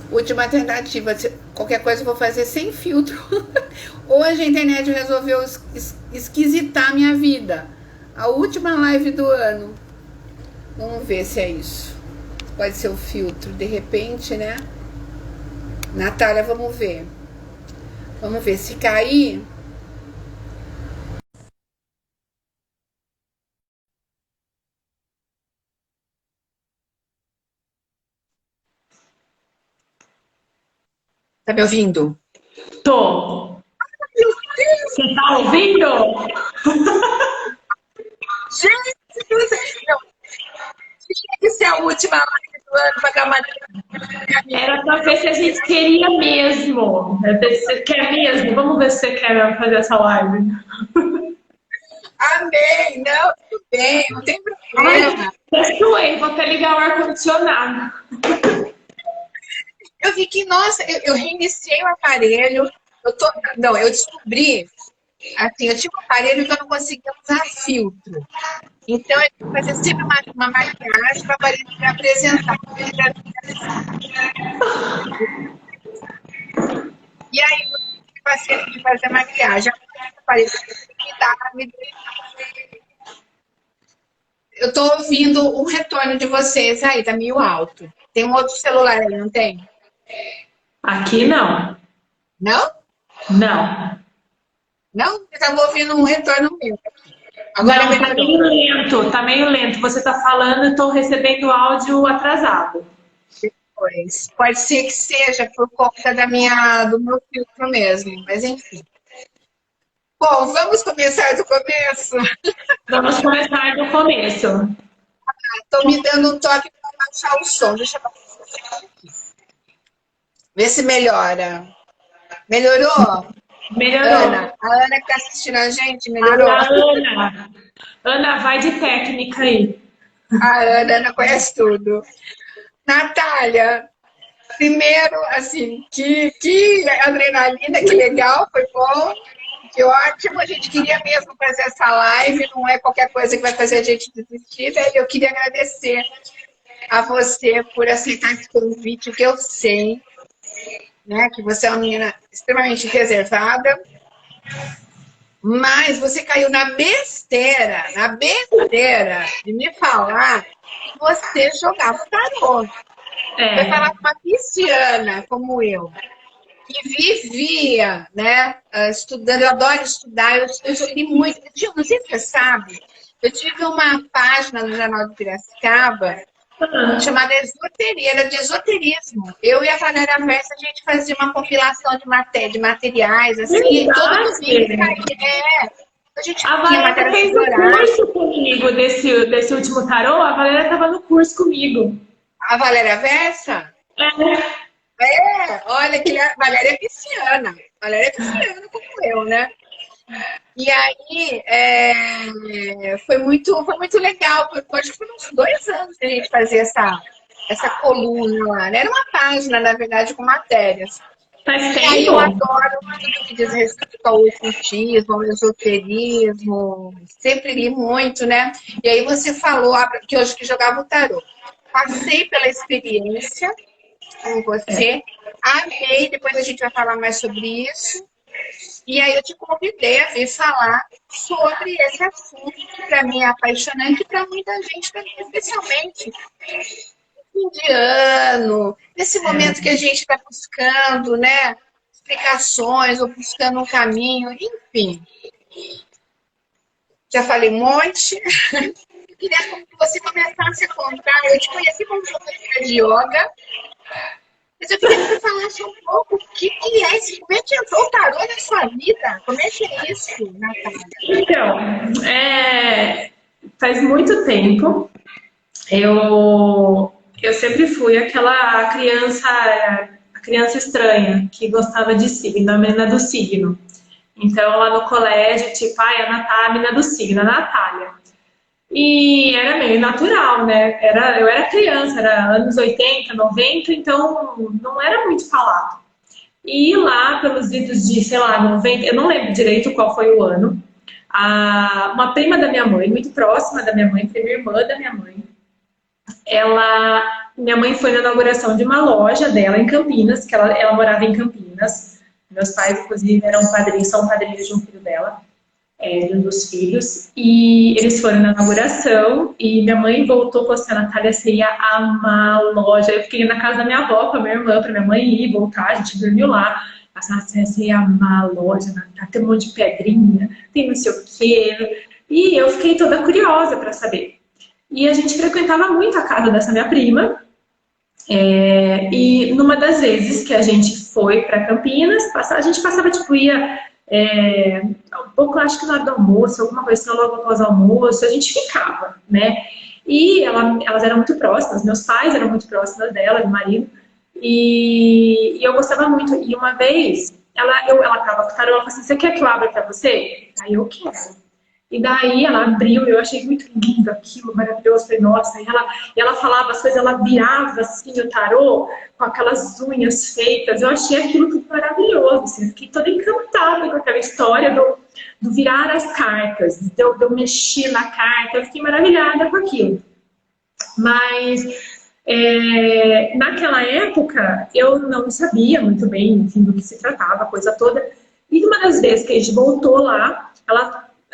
Última tentativa. Qualquer coisa eu vou fazer sem filtro. Hoje a internet resolveu esquisitar a minha vida. A última live do ano. Vamos ver se é isso. Pode ser o filtro, de repente, né? Natália, vamos ver. Vamos ver se cair. Tá me ouvindo? Tô. Você tá ouvindo? Gente, não. Tinha que ser a última live do ano para dar uma... Era pra ver se a gente queria mesmo. Você quer mesmo? Vamos ver se você quer fazer essa live. Amei, não, tudo bem, não tem problema. Ai, vou até ligar o ar-condicionado. Eu vi que, nossa, eu reiniciei o aparelho. Eu descobri, assim, eu tinha um aparelho que eu não conseguia usar filtro. Então, eu tinha que fazer sempre uma maquiagem para o aparelho me apresentar. E aí, eu tive paciência de fazer maquiagem. O aparelho eu tô ouvindo o retorno de vocês aí, tá meio alto. Tem um outro celular aí, não tem? Aqui não. Não? Não. Não? Eu tava ouvindo um retorno meu. Agora Não, tá melhorou. meio lento, tá meio lento. Você tá falando e tô recebendo áudio atrasado. Pois. Pode ser que seja por conta do meu filtro mesmo, mas enfim. Bom, vamos começar do começo? Vamos começar do começo. Estão me dando um toque para baixar o som. Deixa eu ver se melhora. Melhorou? Melhorou. A Ana que está assistindo a gente, melhorou? A Ana. Ana, vai de técnica aí. A Ana conhece tudo. Natália, primeiro, assim, que adrenalina, que legal, foi bom, que ótimo. A gente queria mesmo fazer essa live, não é qualquer coisa que vai fazer a gente desistir, né? Eu queria agradecer a você por aceitar esse convite, que eu sei, né, que você é uma menina extremamente reservada, mas você caiu na besteira de me falar que você jogava tarô. Vai falar com uma pisciana como eu, que vivia, né, estudando. Eu adoro estudar, eu li muito. Não sei se você sabe, eu tive uma página no Jornal de Piracicaba chamada Esoteria, era de esoterismo. Eu e a Valéria Versa, a gente fazia uma compilação de materiais, assim, e todo domingo caía. A Valéria fez um curso comigo desse último tarô. A Valéria estava no curso comigo. A Valéria Versa? Olha que a Valéria é pisciana. Valéria é pisciana como eu, né? E aí foi muito legal, porque acho que foram uns 2 anos que a gente fazia essa coluna lá, né? Era uma página, na verdade, com matérias. Faz E aí tempo? eu adoro tudo que diz respeito ao ocultismo, ao esoterismo, sempre li muito, né? E aí você falou que hoje que jogava o tarô. Passei pela experiência com você, amei, depois a gente vai falar mais sobre isso. E aí eu te convidei a vir falar sobre esse assunto que para mim é apaixonante e para muita gente também, especialmente fim de ano, nesse momento que a gente está buscando, né, explicações ou buscando um caminho, enfim. Já falei um monte. Eu queria que você começasse a contar. Eu te conheci como professora de yoga, mas eu queria que você falasse um pouco o que é isso, como é que entrou o tarô na sua vida? Como é que é isso, Natália? Então, faz muito tempo. Eu sempre fui aquela criança estranha, que gostava de signo, a menina do signo. Então, lá no colégio, tipo, a menina do signo, a Natália. E era meio natural, né? Eu era criança, era anos 80, 90, então não era muito falado. E lá, pelos idos de, sei lá, 90, eu não lembro direito qual foi o ano, uma prima da minha mãe, muito próxima da minha mãe, prima irmã da minha mãe, minha mãe foi na inauguração de uma loja dela em Campinas, que ela morava em Campinas. Meus pais, inclusive, são padrinhos de um filho dela, de um dos filhos. E eles foram na inauguração e minha mãe voltou e falou assim: Natália, você ia amar a loja. Eu fiquei na casa da minha avó com a minha irmã, para minha mãe ir e voltar, a gente dormiu lá. Você ia amar a loja, Natália, tem um monte de pedrinha, tem não sei o quê. E eu fiquei toda curiosa para saber. E a gente frequentava muito a casa dessa minha prima. E numa das vezes que a gente foi para Campinas, a gente passava, tipo, ia um pouco, acho que na hora do almoço, alguma coisa assim, logo após o almoço, a gente ficava, né? E elas eram muito próximas, meus pais eram muito próximos dela, meu marido, e eu gostava muito. E uma vez, ela tava com o tarô, ela falou assim: você quer que eu abra para você? Aí eu quero. E daí ela abriu, eu achei muito lindo aquilo, maravilhoso. Falei, nossa, e ela falava as coisas, ela virava assim o tarô com aquelas unhas feitas. Eu achei aquilo tudo maravilhoso, assim, eu fiquei toda encantada com aquela história do virar as cartas, de eu mexer na carta, eu fiquei maravilhada com aquilo. Mas naquela época eu não sabia muito bem, enfim, do que se tratava, a coisa toda. E uma das vezes que a gente voltou lá,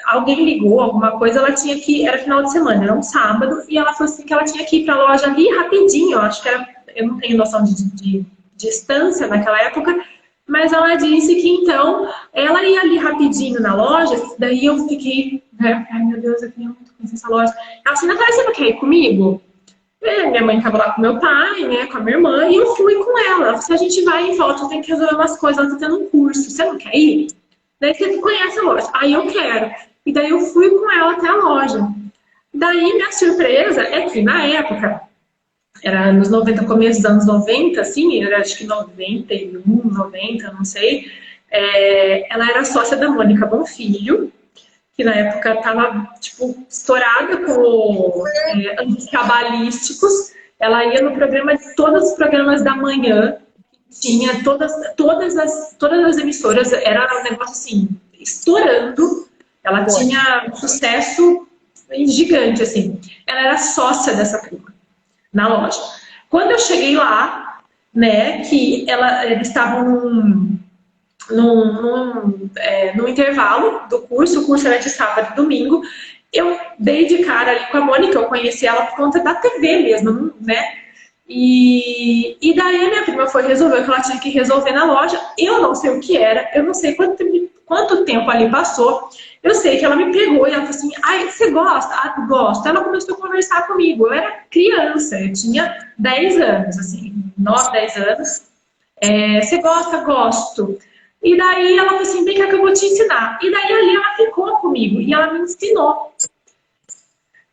alguém ligou, alguma coisa, ela tinha que, era final de semana, era um sábado, e ela falou assim que ela tinha que ir pra loja ali rapidinho, acho que era, eu não tenho noção de distância naquela época, mas ela disse que então, ela ia ali rapidinho na loja, daí eu fiquei, né, ai meu Deus, eu queria muito conhecer essa loja. Ela disse: Natália, você não quer ir comigo? Minha mãe tava lá com meu pai, né, com a minha irmã, e eu fui com ela. Ela disse: a gente vai e volta, eu tenho que resolver umas coisas, ela tá tendo um curso, você não quer ir? Daí você conhece a loja. Aí eu quero. E daí eu fui com ela até a loja. Daí minha surpresa é que na época, era anos 90, começo dos anos 90, assim, era acho que 91, 90, não sei. Ela era sócia da Mônica Bonfilho, que na época estava, tipo, estourada com anticabalísticos. Ela ia no programa, todos os programas da manhã, tinha todas as emissoras, era um negócio assim, estourando. Ela tinha um sucesso gigante, assim. Ela era sócia dessa prima, na loja. Quando eu cheguei lá, né, que eles estavam no intervalo do curso, o curso era de sábado e domingo, eu dei de cara ali com a Mônica, eu conheci ela por conta da TV mesmo, né? E daí a minha prima foi resolver o que ela tinha que resolver na loja. Eu não sei o que era, eu não sei quanto tempo ali passou. Eu sei que ela me pegou e ela falou assim: ai, você gosta? Ah, gosto. Ela começou a conversar comigo. Eu era criança, eu tinha 10 anos, assim, 9, 10 anos. Você gosta? Gosto. E daí ela falou assim: vem cá que eu vou te ensinar. E daí ali ela ficou comigo e ela me ensinou.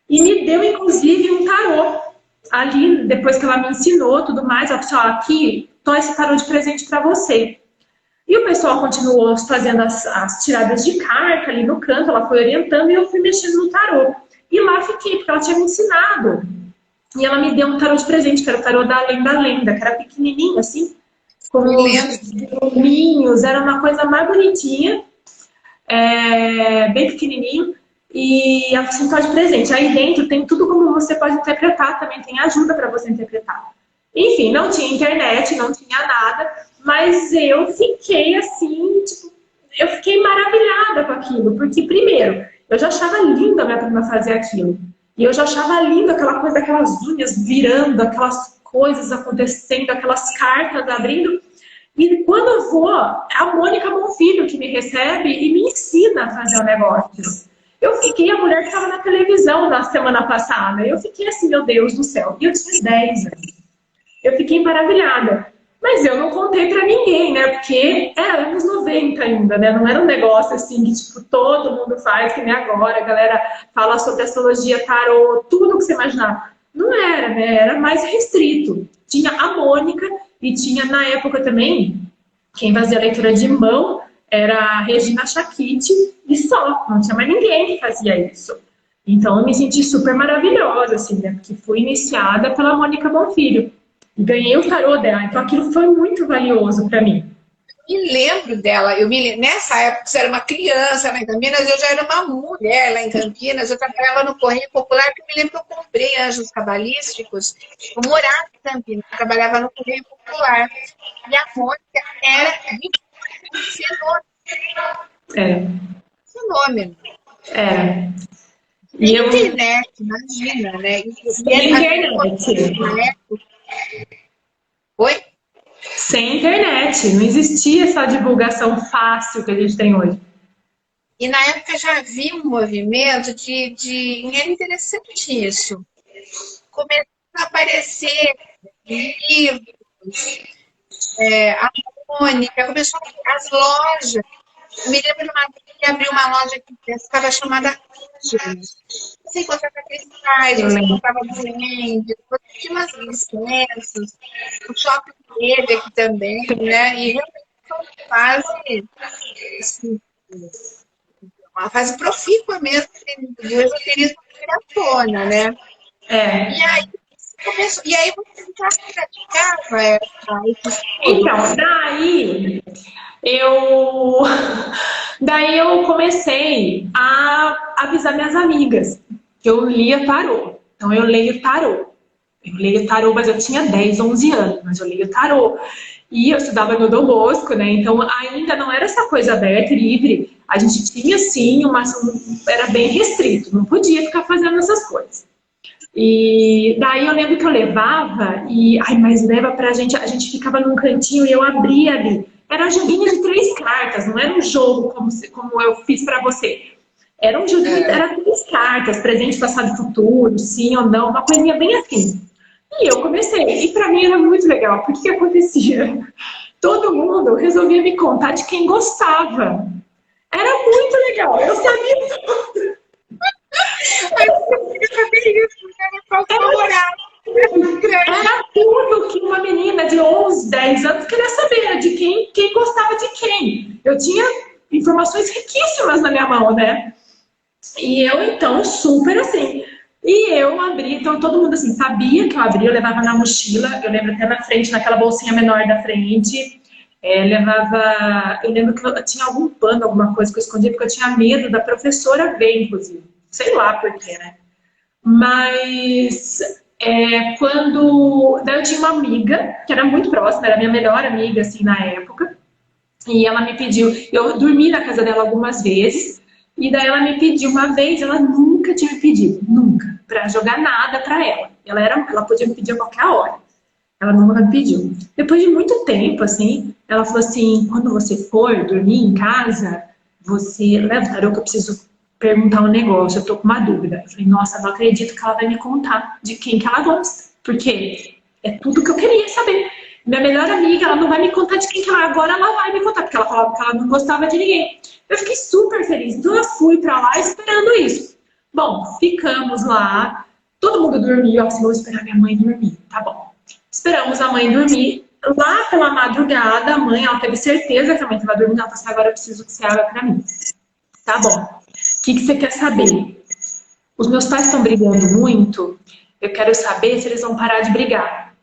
E me deu, inclusive, um tarô. Ali, depois que ela me ensinou tudo mais, ela falou assim: ó, aqui, tô esse tarô de presente pra você. E o pessoal continuou fazendo as tiradas de carta ali no canto, ela foi orientando e eu fui mexendo no tarô. E lá fiquei, porque ela tinha me ensinado. E ela me deu um tarô de presente, que era o tarô da Lenda, que era pequenininho, assim, com os bolinhos, era uma coisa mais bonitinha, bem pequenininho. E ela falou assim: tá de presente. Aí dentro tem tudo como você pode interpretar, também tem ajuda para você interpretar. Enfim, não tinha internet, não tinha nada, mas eu fiquei assim, tipo, eu fiquei maravilhada com aquilo, porque primeiro, eu já achava lindo a minha prima fazer aquilo. E eu já achava lindo aquela coisa, aquelas unhas virando, aquelas coisas acontecendo, aquelas cartas abrindo. E quando eu vou, é a Mônica Bonfilho que me recebe e me ensina a fazer o negócio. Eu fiquei a mulher que estava na televisão na semana passada. Eu fiquei assim, meu Deus do céu. E eu tinha 10 anos. Eu fiquei maravilhada. Mas eu não contei pra ninguém, né? Porque era anos 90 ainda, né? Não era um negócio assim que, tipo, todo mundo faz, que nem agora. A galera fala sobre astrologia, tarô, tudo que você imaginar. Não era, né? Era mais restrito. Tinha a Mônica E tinha na época também, quem fazia a leitura de mão era a Regina Chakite e só, não tinha mais ninguém que fazia isso. Então eu me senti super maravilhosa, assim, né? Porque fui iniciada pela Mônica Bonfilho. E ganhei o tarô dela, então aquilo foi muito valioso para mim. Me lembro dela, nessa época você era uma criança lá em Campinas, eu já era uma mulher lá em Campinas, eu trabalhava no Correio Popular, que eu me lembro que eu comprei anjos cabalísticos, eu morava em Campinas, eu trabalhava no Correio Popular, e a Mônica era É, fenômeno. é. E Sem eu, internet, imagina, né? sem internet. Na época. Oi? Sem internet. Não existia essa divulgação fácil que a gente tem hoje. E na época já havia um movimento e era interessante isso. Começou a aparecer livros, a Mônica, começou as lojas. Eu me lembro de uma vez que abriu uma loja que estava chamada Ângelos. Você encontrava cristais, você encontrava duendes, você tinha umas licenças. O shopping teve aqui também, né? E realmente foi assim, uma fase profícua mesmo do esoterismo vir à tona, né? É. E aí você já praticava esse estudo? Então, eu, daí eu comecei a avisar minhas amigas que eu lia tarô. Então eu leio tarô. Eu leio tarô, mas eu tinha 10, 11 anos, mas eu leio tarô. E eu estudava no Dom Bosco, né? Então ainda não era essa coisa aberta e livre. A gente tinha sim, era bem restrito, não podia ficar fazendo essas coisas. E daí eu lembro que eu levava mas leva pra gente, a gente ficava num cantinho e eu abria ali. Era um joguinho de 3 cartas, não era um jogo como eu fiz pra você. Era um joguinho, era 3 cartas, presente, passado e futuro, sim ou não, uma coisinha bem assim. E eu comecei, e pra mim era muito legal, porque o que acontecia? Todo mundo resolvia me contar de quem gostava. Era muito legal, eu sabia tudo. Era tudo que uma menina de 11, 10 anos queria saber, de quem gostava de quem. Eu tinha informações riquíssimas na minha mão, né? E eu, então, super assim. E eu abri, então todo mundo assim, sabia que eu abria, eu levava na mochila, eu lembro até na frente, naquela bolsinha menor da frente. Eu lembro que eu tinha algum pano, alguma coisa que eu escondia, porque eu tinha medo da professora ver, inclusive. Sei lá por quê, né? Mas daí eu tinha uma amiga, que era muito próxima, era minha melhor amiga, assim, na época. E ela me pediu, eu dormi na casa dela algumas vezes, e daí ela me pediu uma vez, ela nunca tinha me pedido, nunca, pra jogar nada pra ela. Ela podia me pedir a qualquer hora. Ela nunca me pediu. Depois de muito tempo, assim, ela falou assim, quando você for dormir em casa, você leva o tarô que eu preciso perguntar um negócio, eu tô com uma dúvida. Eu falei, nossa, não acredito que ela vai me contar de quem que ela gosta, porque é tudo que eu queria saber. Minha melhor amiga, ela não vai me contar de quem que ela agora ela vai me contar, porque ela falava que ela não gostava de ninguém. Eu fiquei super feliz, então eu fui pra lá esperando isso. Bom, ficamos lá, todo mundo dormiu, assim, vou esperar minha mãe dormir, tá bom. Esperamos a mãe dormir. Lá pela madrugada, a mãe, ela teve certeza que a mãe estava dormindo, ela falou assim, agora eu preciso que você abra pra mim. Tá bom. O que você quer saber? Os meus pais estão brigando muito. Eu quero saber se eles vão parar de brigar.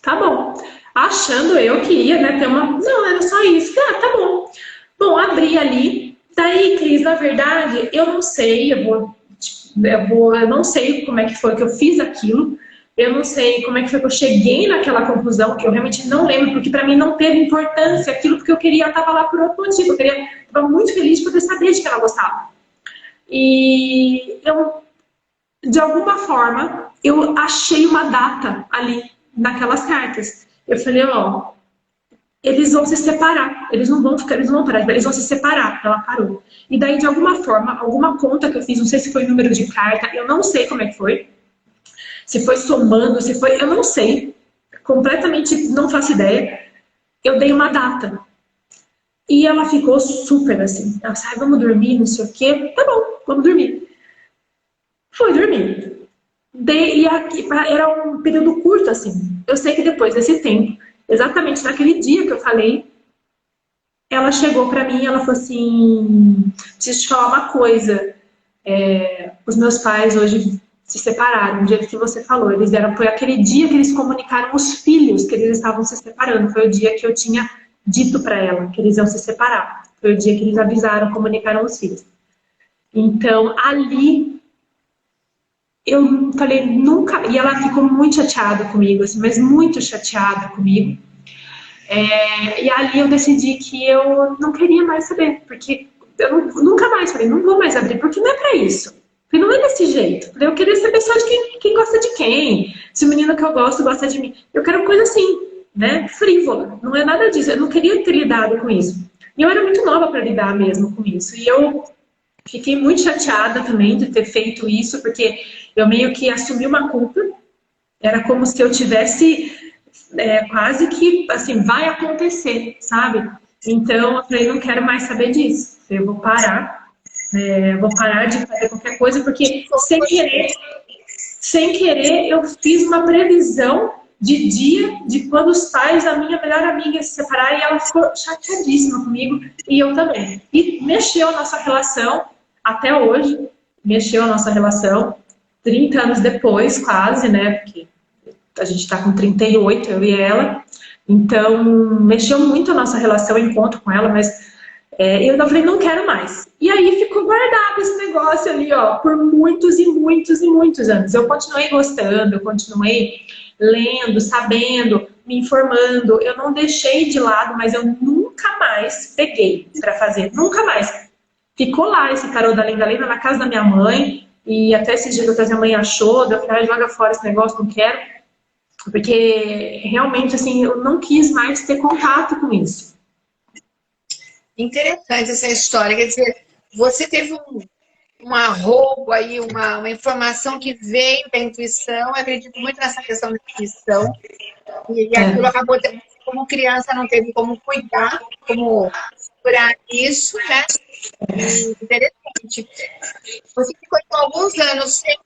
Tá bom. Achando eu que ia, né, ter uma... Não, era só isso. Tá bom. Bom, abri ali. Daí, Cris, na verdade, eu não sei, eu não sei como é que foi que eu fiz aquilo. Eu não sei como é que foi que eu cheguei naquela conclusão, que eu realmente não lembro, porque para mim não teve importância aquilo, porque eu queria, eu estava lá por outro motivo. Eu estava muito feliz de poder saber de que ela gostava. E eu, de alguma forma, eu achei uma data ali, naquelas cartas. Eu falei, ó, eles vão se separar, eles não vão parar, eles vão se separar. Ela parou. E daí, de alguma forma, alguma conta que eu fiz, não sei se foi número de carta, eu não sei como é que foi. Se foi somando, se foi... Eu não sei. Completamente não faço ideia. Eu dei uma data. E ela ficou super assim. Ela disse, vamos dormir, não sei o quê. Tá bom, vamos dormir. Foi dormir. Era um período curto, assim. Eu sei que depois desse tempo, exatamente naquele dia que eu falei, ela chegou pra mim e ela falou assim, preciso te falar uma coisa. Os meus pais hoje se separaram, do jeito que você falou. Foi aquele dia que eles comunicaram os filhos que eles estavam se separando. Foi o dia que eu tinha dito para ela que eles iam se separar. Foi o dia que eles avisaram, comunicaram os filhos. Então, ali, eu falei, nunca... E ela ficou muito chateada comigo, assim, mas muito chateada comigo. E ali eu decidi que eu não queria mais saber, porque eu nunca mais falei, não vou mais abrir, porque não é pra isso. Porque não é desse jeito. Eu queria saber só de quem gosta de quem. Se o menino que eu gosto gosta de mim. Eu quero coisa assim, né? Frívola. Não é nada disso. Eu não queria ter lidado com isso. E eu era muito nova para lidar mesmo com isso. E eu fiquei muito chateada também de ter feito isso, porque eu meio que assumi uma culpa. Era como se eu tivesse quase que, assim, vai acontecer, sabe? Então, eu falei, não quero mais saber disso. Eu vou parar. Vou parar de fazer qualquer coisa, porque sem querer, eu fiz uma previsão de dia de quando os pais da minha melhor amiga ia se separar e ela ficou chateadíssima comigo e eu também. E mexeu a nossa relação até hoje, mexeu a nossa relação 30 anos depois, quase, né? Porque a gente tá com 38, eu e ela. Então, mexeu muito a nossa relação, eu encontro com ela, mas eu falei, não quero mais. E aí ficou guardado esse negócio ali, ó, por muitos e muitos e muitos anos. Eu continuei gostando, eu continuei lendo, sabendo, me informando. Eu não deixei de lado, mas eu nunca mais peguei para fazer. Nunca mais. Ficou lá esse tarô da Lenda na casa da minha mãe. E até esses dias que a minha mãe achou, eu falei, joga fora esse negócio, não quero. Porque realmente, assim, eu não quis mais ter contato com isso. Interessante essa história. Quer dizer, você teve um arrobo aí, uma informação que veio da intuição. Eu acredito muito nessa questão da intuição. E aquilo acabou, como criança, não teve como cuidar, como segurar isso, né? E interessante. Você ficou então, alguns anos sem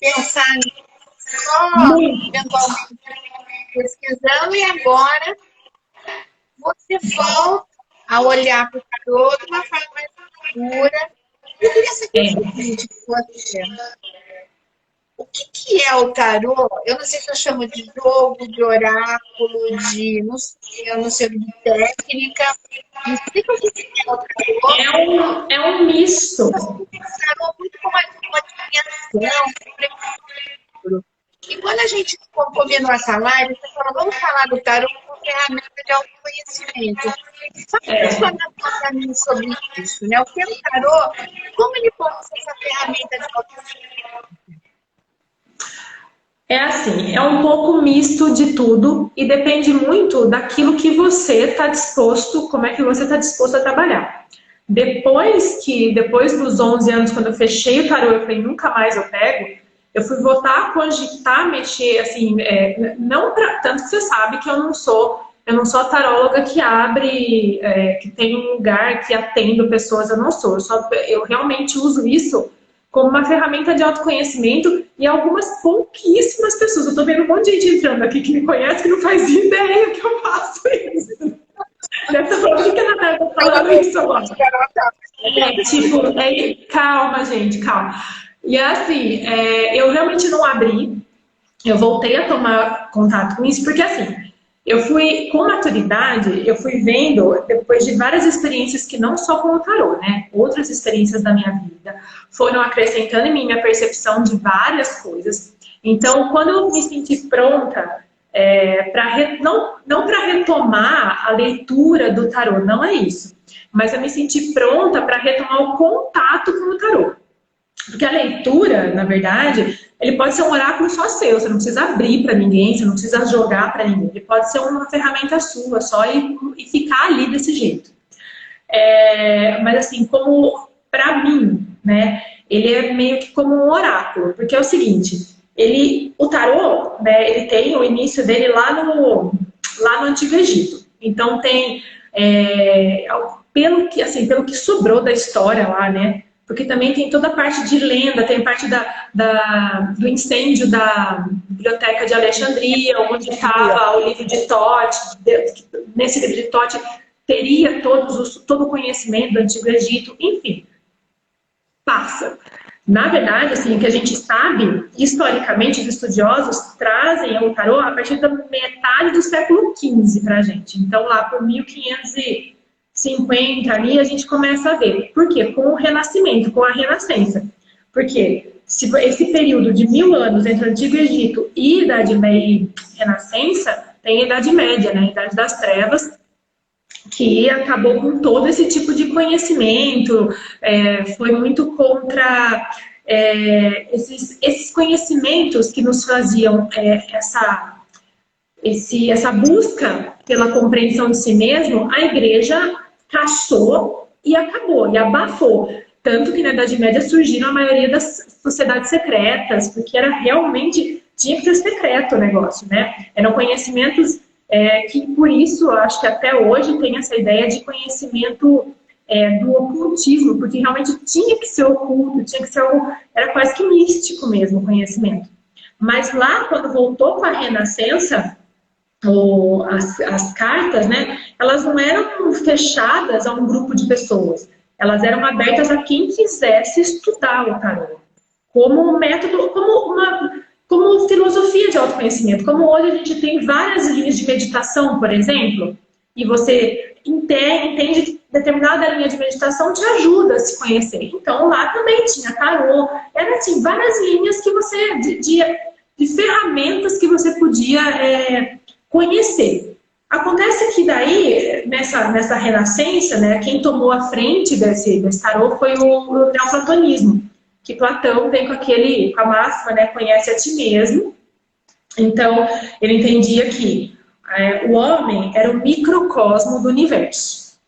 pensar nisso, só eventualmente pesquisando, e agora você volta a olhar para o tarô de uma forma mais madura. Eu queria saber o seguinte, você. O que é o tarô? Eu não sei se eu chamo de jogo, de oráculo, não sei, eu não sei, de técnica. Me explica o que é o tarô. É um misto. O tarô é muito como uma adivinhação, e quando a gente combinou essa live, você falou, vamos falar do tarô como ferramenta de autoconhecimento. Só que explicar para mim sobre isso, né? O que é o tarô? Como ele pode ser essa ferramenta de autoconhecimento? É assim, é um pouco misto de tudo e depende muito daquilo que você está disposto, como é que você está disposto a trabalhar. Depois dos 11 anos, quando eu fechei o tarô, eu falei, nunca mais eu pego, eu fui voltar a cogitar, mexer, assim, não pra, tanto que você sabe que eu não sou a taróloga que abre, que tem um lugar que atendo pessoas, eu não sou. Eu realmente uso isso como uma ferramenta de autoconhecimento e algumas pouquíssimas pessoas. Eu tô vendo um monte de gente entrando aqui que me conhece que não faz ideia que eu faço isso. Deve estar falando, por que a Natália tá falando isso agora? Calma, gente, calma. E assim, eu realmente não abri, eu voltei a tomar contato com isso, porque assim, eu fui, com maturidade, eu fui vendo, depois de várias experiências que não só com o tarô, né? Outras experiências da minha vida foram acrescentando em mim minha percepção de várias coisas. Então, quando eu me senti pronta, não para retomar a leitura do tarô, não é isso. Mas eu me senti pronta para retomar o contato com o tarô. Porque a leitura, na verdade, ele pode ser um oráculo só seu, você não precisa abrir para ninguém, você não precisa jogar para ninguém. Ele pode ser uma ferramenta sua só e ficar ali desse jeito. Mas assim, como para mim, né, ele é meio que como um oráculo, porque é o seguinte, o tarô, né, ele tem o início dele lá no Antigo Egito. Então tem, pelo que sobrou da história lá, né, porque também tem toda a parte de lenda, tem a parte do incêndio da Biblioteca de Alexandria, onde estava o livro de Tote. Nesse livro de Tote teria todo o conhecimento do Antigo Egito, enfim, passa. Na verdade, assim, o que a gente sabe, historicamente, os estudiosos trazem o tarô a partir da metade do século XV para a gente. Então, lá por 1550, ali, a gente começa a ver. Por quê? Com o Renascimento, com a Renascença. Porque esse período de 1000 anos entre o Antigo Egito e Idade Média e Renascença, tem a Idade Média, né? A Idade das Trevas, que acabou com todo esse tipo de conhecimento, foi muito contra esses conhecimentos que nos faziam essa busca pela compreensão de si mesmo. A igreja caçou e acabou, e abafou. Tanto que na Idade Média surgiram a maioria das sociedades secretas, porque era realmente, tinha que ser secreto o negócio, né? Eram conhecimentos que por isso, acho que até hoje tem essa ideia de conhecimento do ocultismo, porque realmente tinha que ser oculto, tinha que ser algo, era quase que místico mesmo o conhecimento. Mas lá, quando voltou com a Renascença, as cartas, né, elas não eram fechadas a um grupo de pessoas, elas eram abertas a quem quisesse estudar o tarô, como um método, como filosofia de autoconhecimento. Como hoje a gente tem várias linhas de meditação, por exemplo, e você entende determinada linha de meditação, te ajuda a se conhecer. Então lá também tinha tarô, era assim, várias linhas que você, de ferramentas que você podia conhecer. Acontece que daí, nessa renascença, né, quem tomou a frente desse tarô foi o neoplatonismo, que Platão vem com a máxima, né, conhece a ti mesmo. Então, ele entendia que o homem era o microcosmo do universo.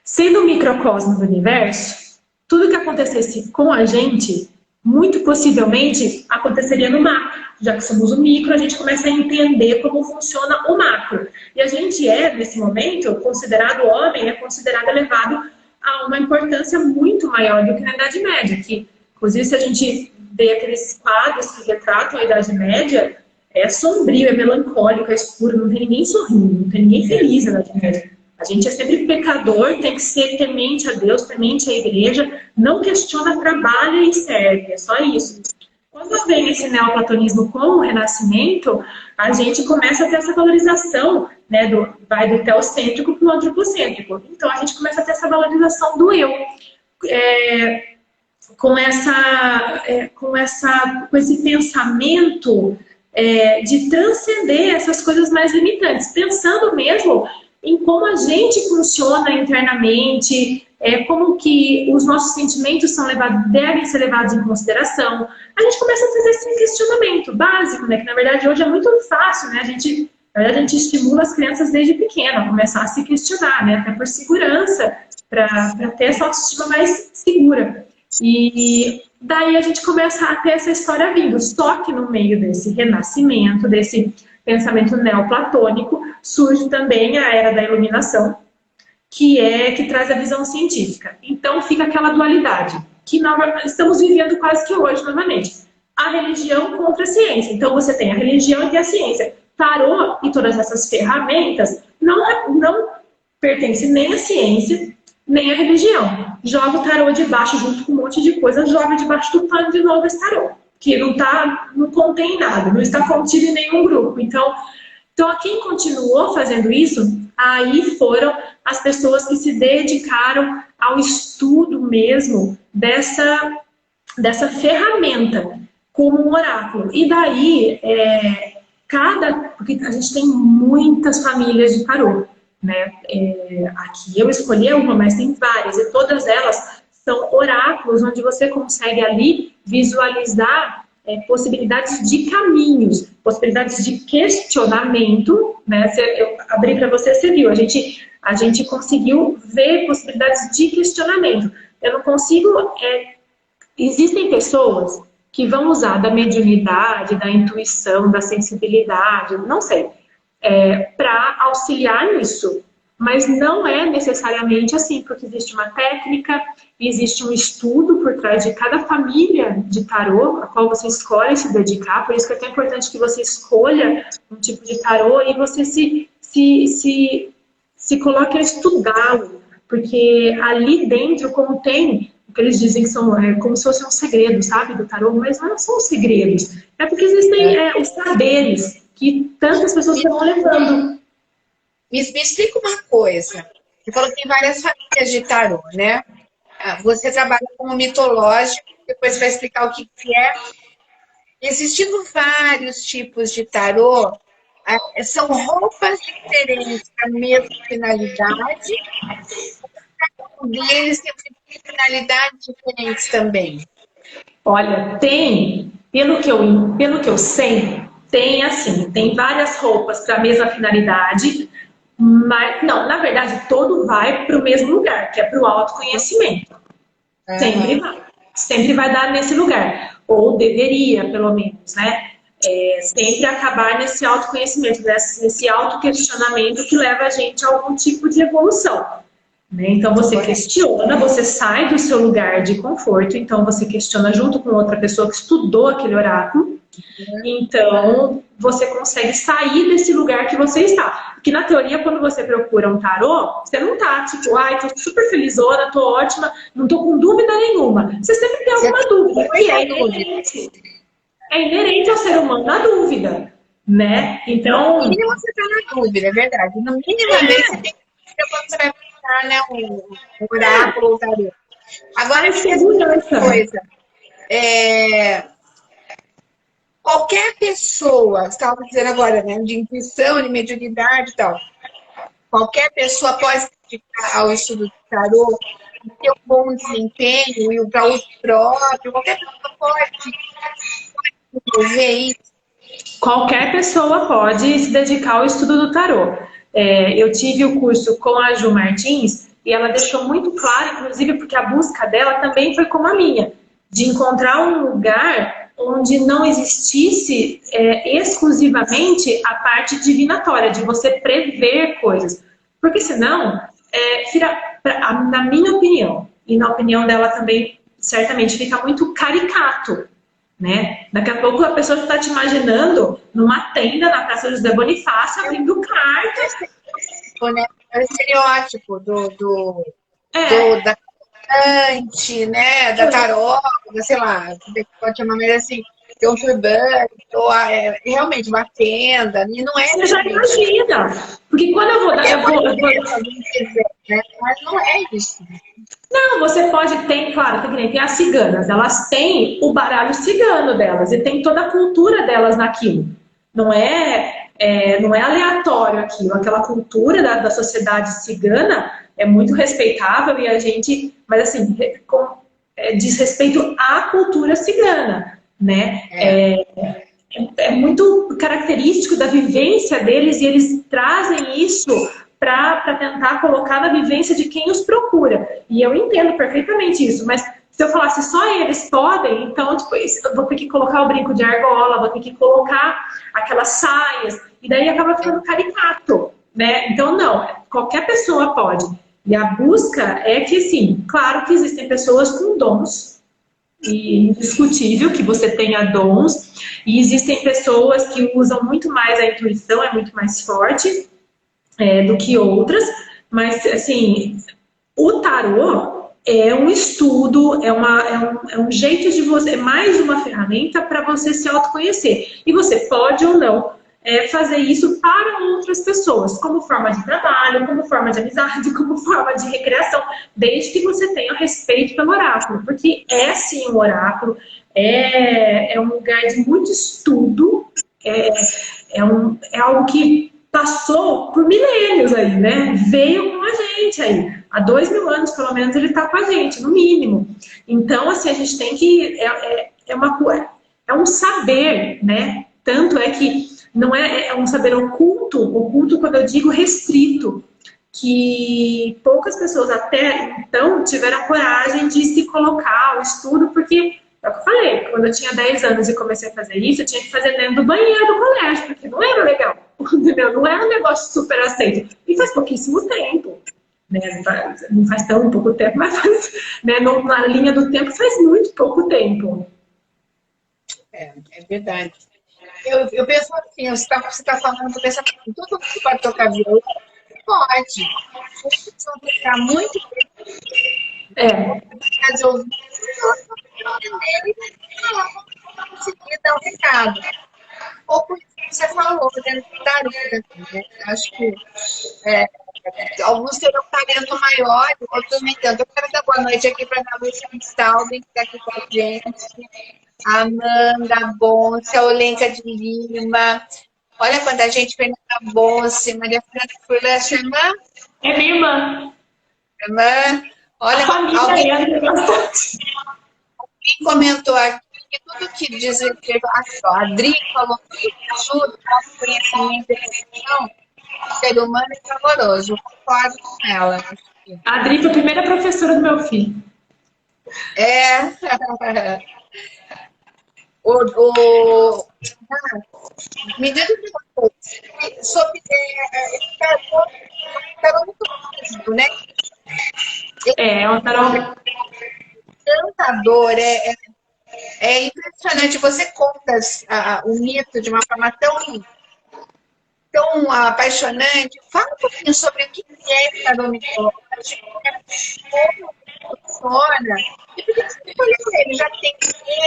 Sendo o microcosmo do universo, tudo que acontecesse com a gente, muito possivelmente aconteceria no macro. Já que somos o micro, a gente começa a entender como funciona o macro. E a gente nesse momento, considerado homem, é considerado elevado a uma importância muito maior do que na Idade Média, que, inclusive, se a gente vê aqueles quadros que retratam a Idade Média, é sombrio, é melancólico, é escuro, não tem ninguém sorrindo, não tem ninguém feliz na Idade Média. A gente é sempre pecador, tem que ser temente a Deus, temente à igreja, não questiona, trabalha e serve, é só isso. Quando vem esse neoplatonismo com o Renascimento, a gente começa a ter essa valorização, né, vai do teocêntrico para o antropocêntrico. Então a gente começa a ter essa valorização do eu, com esse pensamento de transcender essas coisas mais limitantes, pensando mesmo em como a gente funciona internamente, como que os nossos sentimentos devem ser levados em consideração. A gente começa a fazer esse questionamento básico, né? Que na verdade hoje é muito fácil, né? Na verdade a gente estimula as crianças desde pequena a começar a se questionar, né? Até por segurança, para ter essa autoestima mais segura. E daí a gente começa a ter essa história vindo. Só que no meio desse renascimento, desse pensamento neoplatônico, surge também a Era da Iluminação, que traz a visão científica. Então fica aquela dualidade, que nós estamos vivendo quase que hoje novamente. A religião contra a ciência. Então você tem a religião e tem a ciência. Tarô e todas essas ferramentas não pertencem nem à ciência, nem à religião. Joga o tarô debaixo junto com um monte de coisa, joga debaixo do pano de novo esse tarô, que não contém nada, não está contido em nenhum grupo. Então quem continuou fazendo isso, aí foram as pessoas que se dedicaram ao estudo mesmo dessa ferramenta como um oráculo. E daí, porque a gente tem muitas famílias de tarô, né? Aqui eu escolhi uma, mas tem várias, e todas elas são oráculos, onde você consegue ali visualizar possibilidades de caminhos, possibilidades de questionamento, né? Eu abri para você, você viu, a gente conseguiu ver possibilidades de questionamento. Eu não consigo... Existem pessoas que vão usar da mediunidade, da intuição, da sensibilidade, não sei, para auxiliar nisso. mas não é necessariamente assim, porque existe uma técnica, existe um estudo por trás de cada família de tarô, a qual você escolhe se dedicar, por isso que é tão importante que você escolha um tipo de tarô e você se coloque a estudá-lo, porque ali dentro, como tem, o que eles dizem que são como se fosse um segredo, sabe, do tarô, mas não são segredos, é porque existem os saberes que tantas pessoas estão levando. Me explica uma coisa. Você falou que tem várias famílias de tarô, né? Você trabalha como mitológico, depois vai explicar o que é. Existindo vários tipos de tarô, são roupas diferentes para a mesma finalidade, um deles tem finalidades diferentes também. Olha, tem, pelo que eu sei, tem assim, tem várias roupas para a mesma finalidade, mas não, na verdade, todo vai para o mesmo lugar, que é para o autoconhecimento. Sempre vai dar nesse lugar, ou deveria, pelo menos, né? Sempre acabar nesse autoconhecimento, nesse autoquestionamento que leva a gente a algum tipo de evolução. Né? Então você questiona, você sai do seu lugar de conforto, então você questiona junto com outra pessoa que estudou aquele oráculo, então você consegue sair desse lugar que você está. Porque na teoria, quando você procura um tarô, você não tá tipo, ai, tô super felizona, tô ótima, não tô com dúvida nenhuma. Você sempre tem alguma dúvida, que é inerente ao ser humano a dúvida, né? Então... No mínimo você tá na dúvida, é verdade. No mínimo, você tem que quando você vai procurar, né, um oráculo ou tarô. Agora, me diz uma coisa. Qualquer pessoa, você estava dizendo agora, né, de intuição, de mediunidade e tal, qualquer pessoa pode se dedicar ao estudo do tarô, ter um bom desempenho e para uso próprio, qualquer pessoa pode desenvolver isso. Qualquer pessoa pode se dedicar ao estudo do tarô. Eu tive o curso com a Ju Martins e ela deixou muito claro, inclusive porque a busca dela também foi como a minha, de encontrar um lugar onde não existisse exclusivamente a parte divinatória, de você prever coisas. Porque senão, na minha opinião, e na opinião dela também, certamente fica muito caricato. Né? Daqui a pouco a pessoa está te imaginando numa tenda na Praça José Bonifácio abrindo cartas. É o estereótipo da cantante, né? Da taróloga, sei lá, pode chamar mais assim, ter um turbante, ou realmente uma tenda, e não é. Você já imagina. Porque quando eu vou dar. Mas não é isso. Não, você pode ter, claro, tem as ciganas, elas têm o baralho cigano delas e tem toda a cultura delas naquilo. Não é aleatório aquilo, aquela cultura da sociedade cigana é muito respeitável e a gente, mas assim, diz respeito à cultura cigana, né? É muito característico da vivência deles e eles trazem isso para tentar colocar na vivência de quem os procura. E eu entendo perfeitamente isso, mas se eu falasse só eles podem, então tipo, eu vou ter que colocar o brinco de argola, vou ter que colocar aquelas saias, e daí acaba ficando caricato, né? Então não, qualquer pessoa pode. E a busca é que, sim, claro que existem pessoas com dons, e indiscutível que você tenha dons, e existem pessoas que usam muito mais a intuição, é muito mais forte do que outras, mas assim, o tarô é um estudo, é um jeito de você, é mais uma ferramenta para você se autoconhecer. E você pode ou não fazer isso para outras pessoas, como forma de trabalho, como forma de amizade, como forma de recreação, desde que você tenha respeito pelo oráculo, porque é sim um oráculo, é um lugar de muito estudo, é algo que passou por milênios aí, né? Veio com a gente aí. Há 2000 anos, pelo menos, ele está com a gente, no mínimo. Então, assim, a gente tem que... É um saber, né? Tanto é que não é um saber oculto quando eu digo restrito, que poucas pessoas até então tiveram a coragem de se colocar ao estudo, porque, é o que eu falei, quando eu tinha 10 anos e comecei a fazer isso, eu tinha que fazer dentro do banheiro do colégio, porque não era legal, entendeu? Não era um negócio super aceito. E faz faz pouquíssimo tempo. Né? Não faz tão pouco tempo, mas faz, né? Na linha do tempo faz muito pouco tempo. É verdade. Eu penso assim, você tá falando, eu penso assim, todo mundo pode tocar violão? Pode. Se você tocar muito É, bem, de ouvir, entender e falar, conseguir dar o recado. Ou por isso que você falou, dentro do tarô também, né? Acho que alguns terão um talento maior, outros nem tanto. Eu quero dar boa noite aqui para a Lúcia Stalden, que está aqui com a gente. A Amanda Bonce, a Olenka de Lima. Olha quanta gente, Fernanda Bonce, Maria Fernanda Furlan, irmã. é minha irmã. Irmã. Olha, A família alguém entra bastante. comentou aqui que tudo que diz respeito a Adri falou que ajuda, nosso conhecimento e percepção, o ser humano é saboroso. Eu concordo com ela. A Adri foi a primeira professora do meu filho. É. o, me diz uma coisa, sobre tarô muito rígido, né? É um tarô. Encantador, é impressionante. Você conta o mito de uma forma tão apaixonante. Fala um pouquinho sobre o que é tarô mitológico, como funciona. E por que você escolheu ele? Já tem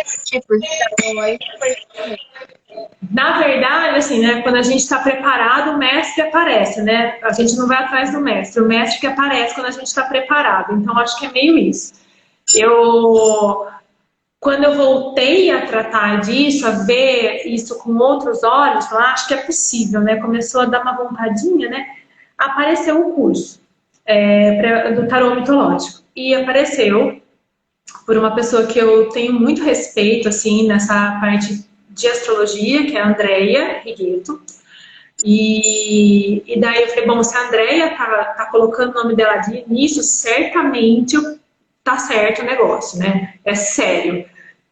esse tipo de tarô aí? Na verdade, assim, né, quando a gente está preparado, o mestre aparece, né? A gente não vai atrás do mestre, o mestre que aparece quando a gente está preparado. Então, acho que é meio isso. Quando eu voltei a tratar disso, a ver isso com outros olhos, eu acho que é possível, né? Começou a dar uma vontadinha, né? Apareceu o curso do tarô mitológico. E apareceu por uma pessoa que eu tenho muito respeito, assim, nessa parte de astrologia, que é a Andrea Rigueto. E daí eu falei, bom, se a Andrea tá colocando o nome dela nisso, certamente tá certo o negócio, né? É sério.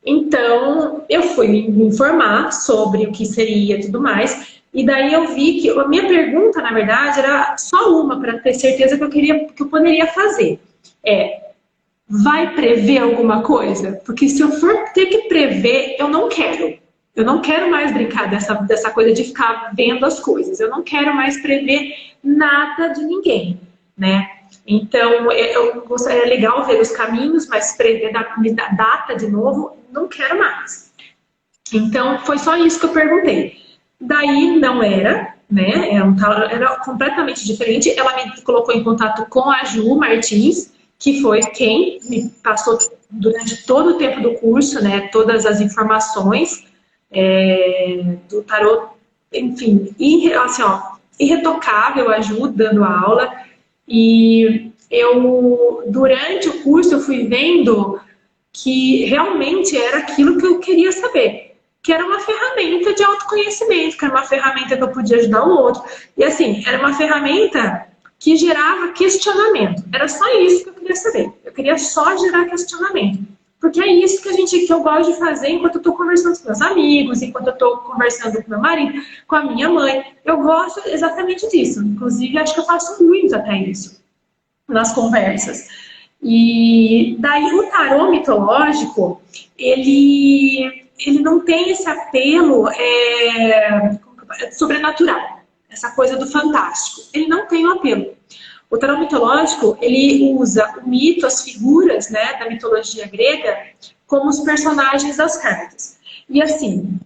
Então, eu fui me informar sobre o que seria e tudo mais, e daí eu vi que a minha pergunta, na verdade, era só uma, para ter certeza que eu poderia fazer. Vai prever alguma coisa? Porque se eu for ter que prever, eu não quero. Eu não quero mais brincar dessa coisa de ficar vendo as coisas. Eu não quero mais prever nada de ninguém, né? Então, é legal ver os caminhos, mas prever data de novo, não quero mais. Então, foi só isso que eu perguntei. Daí, não era, né? Era completamente diferente. Ela me colocou em contato com a Ju Martins, que foi quem me passou durante todo o tempo do curso, né? Todas as informações do tarô, enfim, assim, ó, irretocável, a Ju dando aula. E durante o curso, eu fui vendo que realmente era aquilo que eu queria saber, que era uma ferramenta de autoconhecimento, que era uma ferramenta que eu podia ajudar o outro. E assim, era uma ferramenta que gerava questionamento. Era só isso que eu queria saber. Eu queria só gerar questionamento. Porque é isso que eu gosto de fazer enquanto eu estou conversando com meus amigos, enquanto eu estou conversando com meu marido, com a minha mãe. Eu gosto exatamente disso. Inclusive, acho que eu faço muito até isso nas conversas. E daí o tarô mitológico, ele não tem esse apelo sobrenatural, essa coisa do fantástico. Ele não tem o apelo. O tarô mitológico, ele usa o mito, as figuras, né, da mitologia grega, como os personagens das cartas. E assim,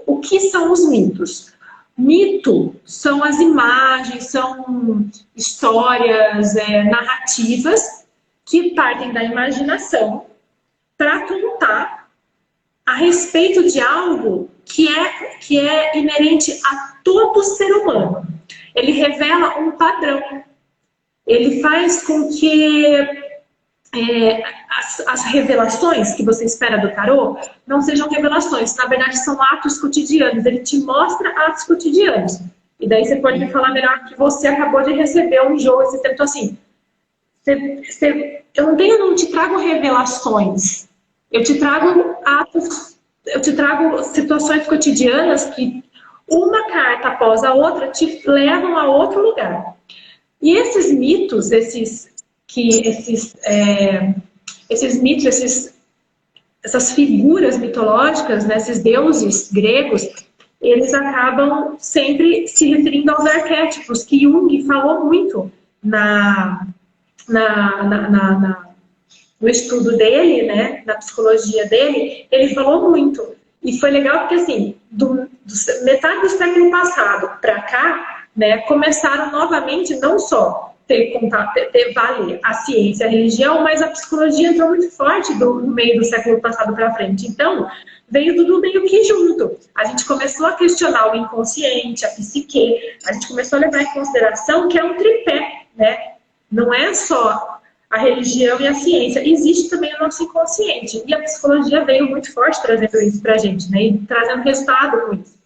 o que são os mitos? Mito são as imagens, são histórias, narrativas que partem da imaginação para contar a respeito de algo que é inerente a todo ser humano. Ele revela um padrão. Ele faz com que as revelações que você espera do tarô não sejam revelações, na verdade são atos cotidianos. Ele te mostra atos cotidianos. E daí você pode me falar melhor que você acabou de receber um jogo esse tempo. Então, assim, eu não te trago revelações. Eu te trago atos, eu te trago situações cotidianas que uma carta após a outra te levam a outro lugar. E esses mitos, esses mitos, essas figuras mitológicas, né, esses deuses gregos, eles acabam sempre se referindo aos arquétipos, que Jung falou muito no estudo dele, né, na psicologia dele, ele falou muito. E foi legal porque, assim, metade do século passado para cá, né, começaram novamente não só ter contato, ter valer a ciência, a religião, mas a psicologia entrou muito forte no meio do século passado para frente. Então, veio tudo meio que junto. A gente começou a questionar o inconsciente, a psique, a gente começou a levar em consideração que é um tripé, né? Não é só a religião e a ciência, existe também o nosso inconsciente. E a psicologia veio muito forte trazendo isso pra gente, né? E trazendo resultado com isso.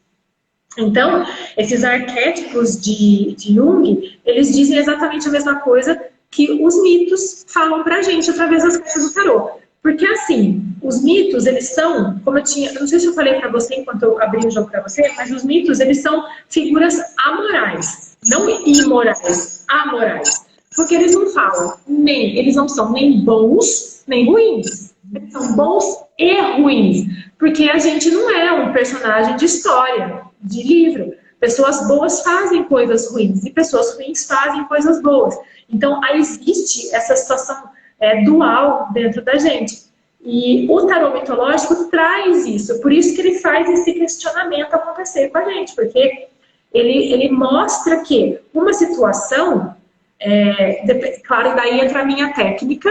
Então, esses arquétipos de Jung, eles dizem exatamente a mesma coisa que os mitos falam pra gente através das cartas do tarô. Porque, assim, os mitos, eles são, como eu não sei se eu falei pra você enquanto eu abri o jogo pra você, mas os mitos, eles são figuras amorais, não imorais, amorais. Porque eles não falam, eles não são nem bons, nem ruins. Eles são bons e ruins. Porque a gente não é um personagem de história, de livro. Pessoas boas fazem coisas ruins e pessoas ruins fazem coisas boas. Então, existe essa situação dual dentro da gente. E o tarô mitológico traz isso. Por isso que ele faz esse questionamento acontecer com a gente. Porque ele mostra que uma situação... claro, daí entra a minha técnica,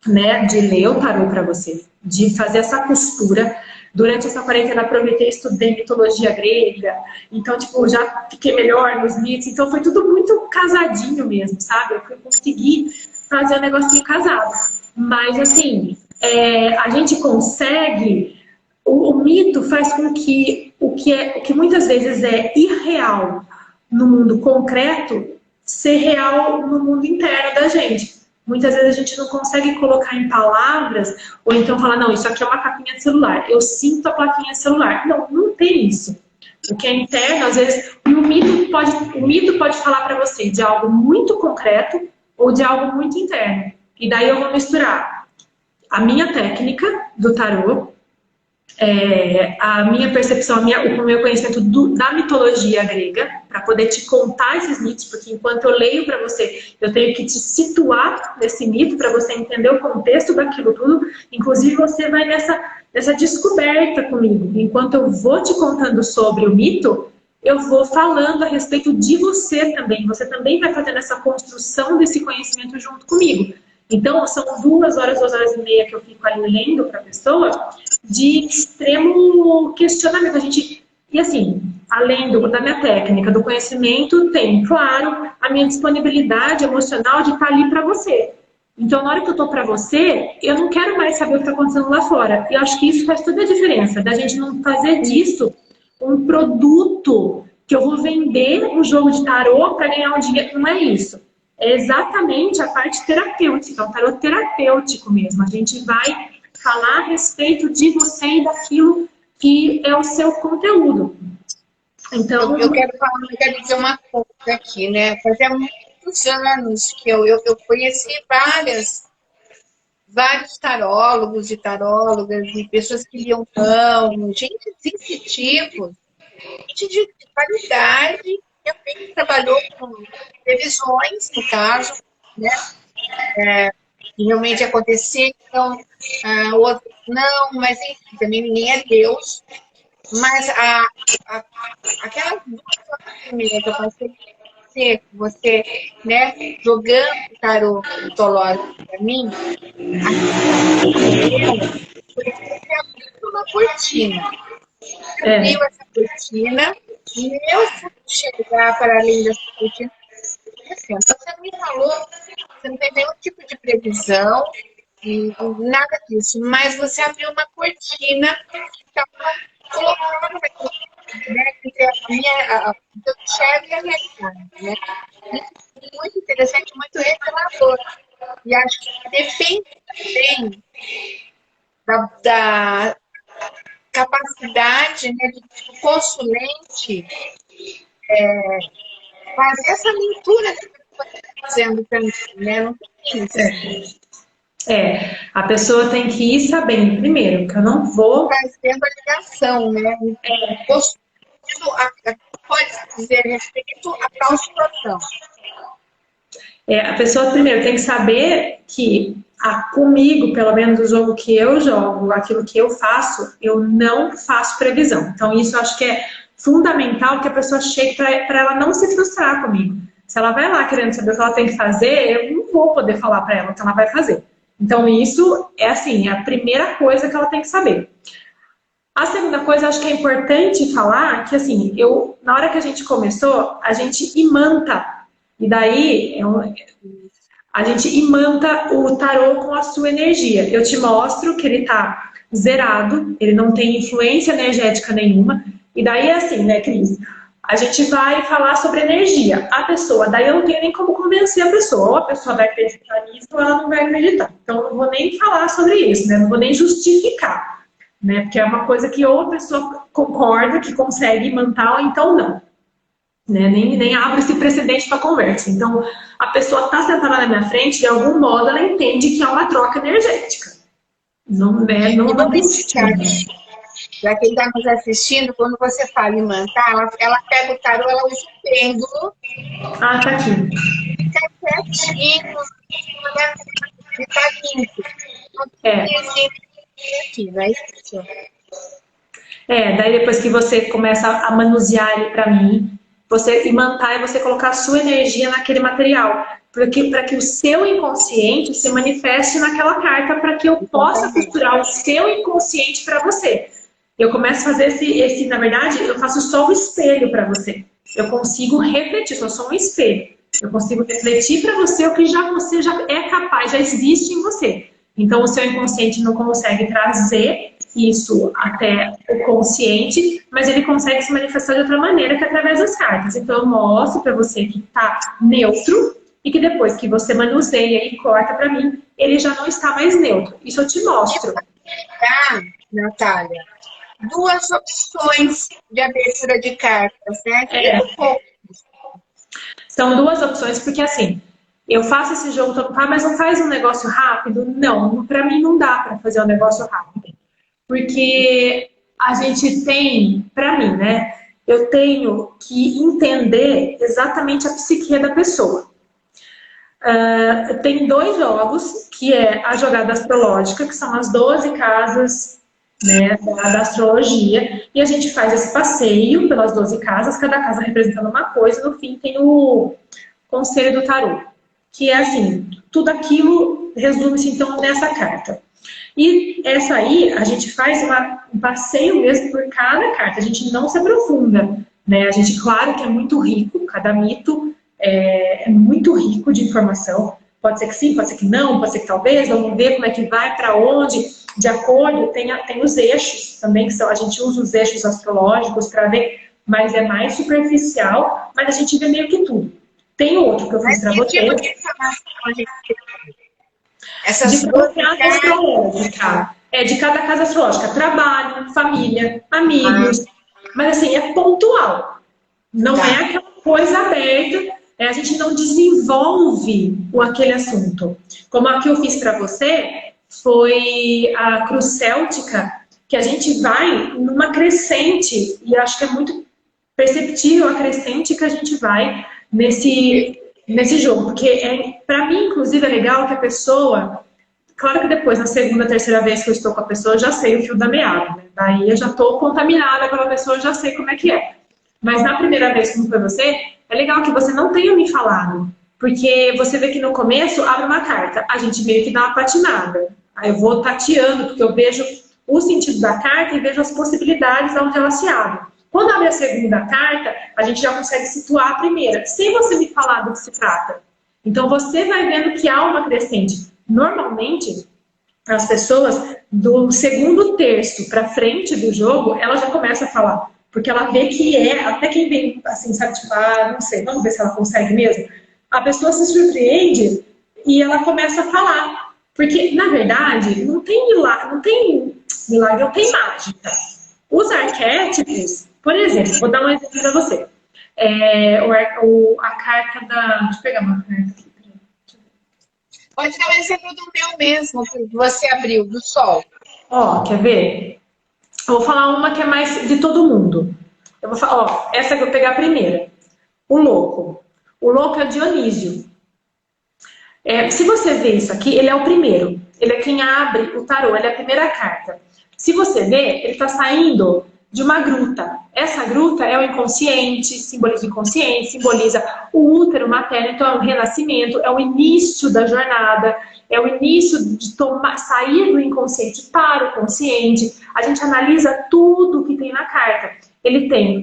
né, de ler o tarô para você, de fazer essa costura. Durante essa quarentena, aproveitei e estudei mitologia grega, então, tipo, já fiquei melhor nos mitos, então foi tudo muito casadinho mesmo, sabe? Eu consegui fazer o negocinho casado. Mas, assim, a gente consegue... O mito faz com que o que muitas vezes é irreal no mundo concreto ser real no mundo interno da gente. Muitas vezes a gente não consegue colocar em palavras, ou então falar, não, isso aqui é uma capinha de celular, eu sinto a plaquinha de celular. Não, não tem isso. O que é interno, às vezes, o mito pode falar para você de algo muito concreto ou de algo muito interno. E daí eu vou misturar a minha técnica do tarô, a minha percepção, o meu conhecimento da mitologia grega, para poder te contar esses mitos, porque enquanto eu leio para você, eu tenho que te situar nesse mito, para você entender o contexto daquilo tudo. Inclusive, você vai nessa descoberta comigo. Enquanto eu vou te contando sobre o mito, eu vou falando a respeito de você também. Você também vai fazendo essa construção desse conhecimento junto comigo. Então, são 2 horas, 2 horas e meia que eu fico ali lendo para a pessoa, de extremo questionamento. E assim, além da minha técnica, do conhecimento, tem, claro, a minha disponibilidade emocional de estar ali para você. Então, na hora que eu estou para você, eu não quero mais saber o que está acontecendo lá fora. E eu acho que isso faz toda a diferença, da gente não fazer disso um produto que eu vou vender um jogo de tarô para ganhar um dinheiro. Não é isso. É exatamente a parte terapêutica, o tarô terapêutico mesmo. A gente vai falar a respeito de você e daquilo que é o seu conteúdo. Então, eu quero dizer uma coisa aqui, né? Fazia muitos anos que eu conheci vários tarólogos e tarólogas e pessoas que liam mão, gente sensitiva, gente de qualidade, que também trabalhou com previsões, no caso, né? Que realmente acontecer, então, o outro não, mas enfim, também ninguém é Deus. Mas aquelas 2 horas e meia que eu passei com você, né, jogando o tarô mitológico para mim, foi que você abriu uma cortina. Você abriu essa cortina e eu fui chegar para além dessa cortina. Assim, então você me falou, você não tem nenhum tipo de previsão, e nada disso, mas você abriu uma cortina que estava colocando aqui, né, entre o teu chefe e a realidade, né? Isso é muito interessante, muito revelador. E acho que depende também capacidade, né, de o consulente fazer essa leitura que você está fazendo também, né? Não tem isso. A pessoa tem que ir sabendo, primeiro, que eu não vou... Fazendo a ligação, né? Pode dizer respeito à tal situação. A pessoa, primeiro, tem que saber que comigo, pelo menos o jogo que eu jogo, aquilo que eu faço, eu não faço previsão. Então, isso eu acho que é fundamental que a pessoa chegue para ela não se frustrar comigo. Se ela vai lá querendo saber o que ela tem que fazer, eu não vou poder falar para ela o que ela vai fazer. Então, isso é assim, a primeira coisa que ela tem que saber. A segunda coisa, acho que é importante falar que, assim, na hora que a gente começou, a gente imanta. E daí, a gente imanta o tarô com a sua energia. Eu te mostro que ele tá zerado, ele não tem influência energética nenhuma. E daí é assim, né, Cris? A gente vai falar sobre energia. A pessoa, daí eu não tenho nem como convencer a pessoa. Ou a pessoa vai acreditar nisso ou ela não vai acreditar. Então, eu não vou nem falar sobre isso, né? Não vou nem justificar, né? Porque é uma coisa que ou a pessoa concorda, que consegue imantar, ou então não. Né? Nem abre esse precedente para conversa. Então, a pessoa está sentada na minha frente, de algum modo ela entende que é uma troca energética. Não tem. Para quem está nos assistindo, quando você fala em mantar, ela pega o tarô, ela usa o pêndulo. Tá aqui. Fica certinho, está limpo. Não é isso? Daí depois que você começa a manusear ele para mim, você imantar é você colocar a sua energia naquele material, para que o seu inconsciente se manifeste naquela carta, para que eu possa costurar o seu inconsciente para você. Eu começo a fazer na verdade, eu faço só o espelho para você. Eu consigo refletir, sou só um espelho. Eu consigo refletir para você o que você já é capaz, já existe em você. Então, o seu inconsciente não consegue trazer isso até o consciente, mas ele consegue se manifestar de outra maneira, que é através das cartas. Então, eu mostro para você que está neutro e que depois que você manuseia e corta para mim, ele já não está mais neutro. Isso eu te mostro. Natália, 2 opções de abertura de cartas, né? São 2 opções, porque assim, eu faço esse jogo todo, mas não faz um negócio rápido? Não, para mim não dá para fazer um negócio rápido. Porque a gente tem, para mim, né? Eu tenho que entender exatamente a psique da pessoa. Tem 2 jogos, que é a jogada astrológica, que são as 12 casas, né, da astrologia, e a gente faz esse passeio pelas 12 casas, cada casa representando uma coisa, e no fim tem o conselho do tarô, que é assim, tudo aquilo resume-se então nessa carta. E essa aí, a gente faz um passeio mesmo por cada carta, a gente não se aprofunda, né? A gente, claro que é muito rico, cada mito é muito rico de informação, pode ser que sim, pode ser que não, pode ser que talvez, vamos ver como é que vai, para onde, de acordo, tem os eixos também, que a gente usa os eixos astrológicos para ver, mas é mais superficial, mas a gente vê meio que tudo. Tem outro que eu fiz para você. Essas de cada casa astrológica. De cada casa astrológica. Trabalho, família, amigos. Mas assim, é pontual. Não é aquela coisa aberta. A gente não desenvolve aquele assunto. Como a que eu fiz para você, foi a cruz céltica, que a gente vai numa crescente. E acho que é muito perceptível a crescente que a gente vai nesse jogo, porque para mim, inclusive, é legal que a pessoa, claro que depois, na segunda, terceira vez que eu estou com a pessoa, eu já sei o fio da meada, né? Daí eu já estou contaminada pela pessoa, eu já sei como é que é. Mas na primeira vez, como foi você, é legal que você não tenha me falado, porque você vê que no começo abre uma carta, a gente meio que dá uma patinada, aí eu vou tateando, porque eu vejo o sentido da carta e vejo as possibilidades onde ela se abre. Quando abre a segunda carta, a gente já consegue situar a primeira, sem você me falar do que se trata. Então, você vai vendo que há uma crescente. Normalmente, as pessoas do segundo terço para frente do jogo, ela já começa a falar. Porque ela vê que até quem vem assim, sabe, tipo, não sei, vamos ver se ela consegue mesmo. A pessoa se surpreende e ela começa a falar. Porque, na verdade, não tem milagre, não tem mágica. Os arquétipos, por exemplo, vou dar um exemplo para você. A carta da... Deixa eu pegar uma carta aqui. Pode dar um exemplo do meu mesmo, que você abriu, do Sol. Ó, quer ver? Eu vou falar uma que é mais de todo mundo. Eu vou falar, ó, essa que eu vou pegar primeiro. O louco. O louco é Dionísio. Se você vê isso aqui, ele é o primeiro. Ele é quem abre o tarô, ele é a primeira carta. Se você vê, ele está saindo de uma gruta. Essa gruta é o inconsciente, simboliza o inconsciente, simboliza o útero materno, então é um renascimento, é o início da jornada, é o início de sair do inconsciente para o consciente. A gente analisa tudo que tem na carta. Ele tem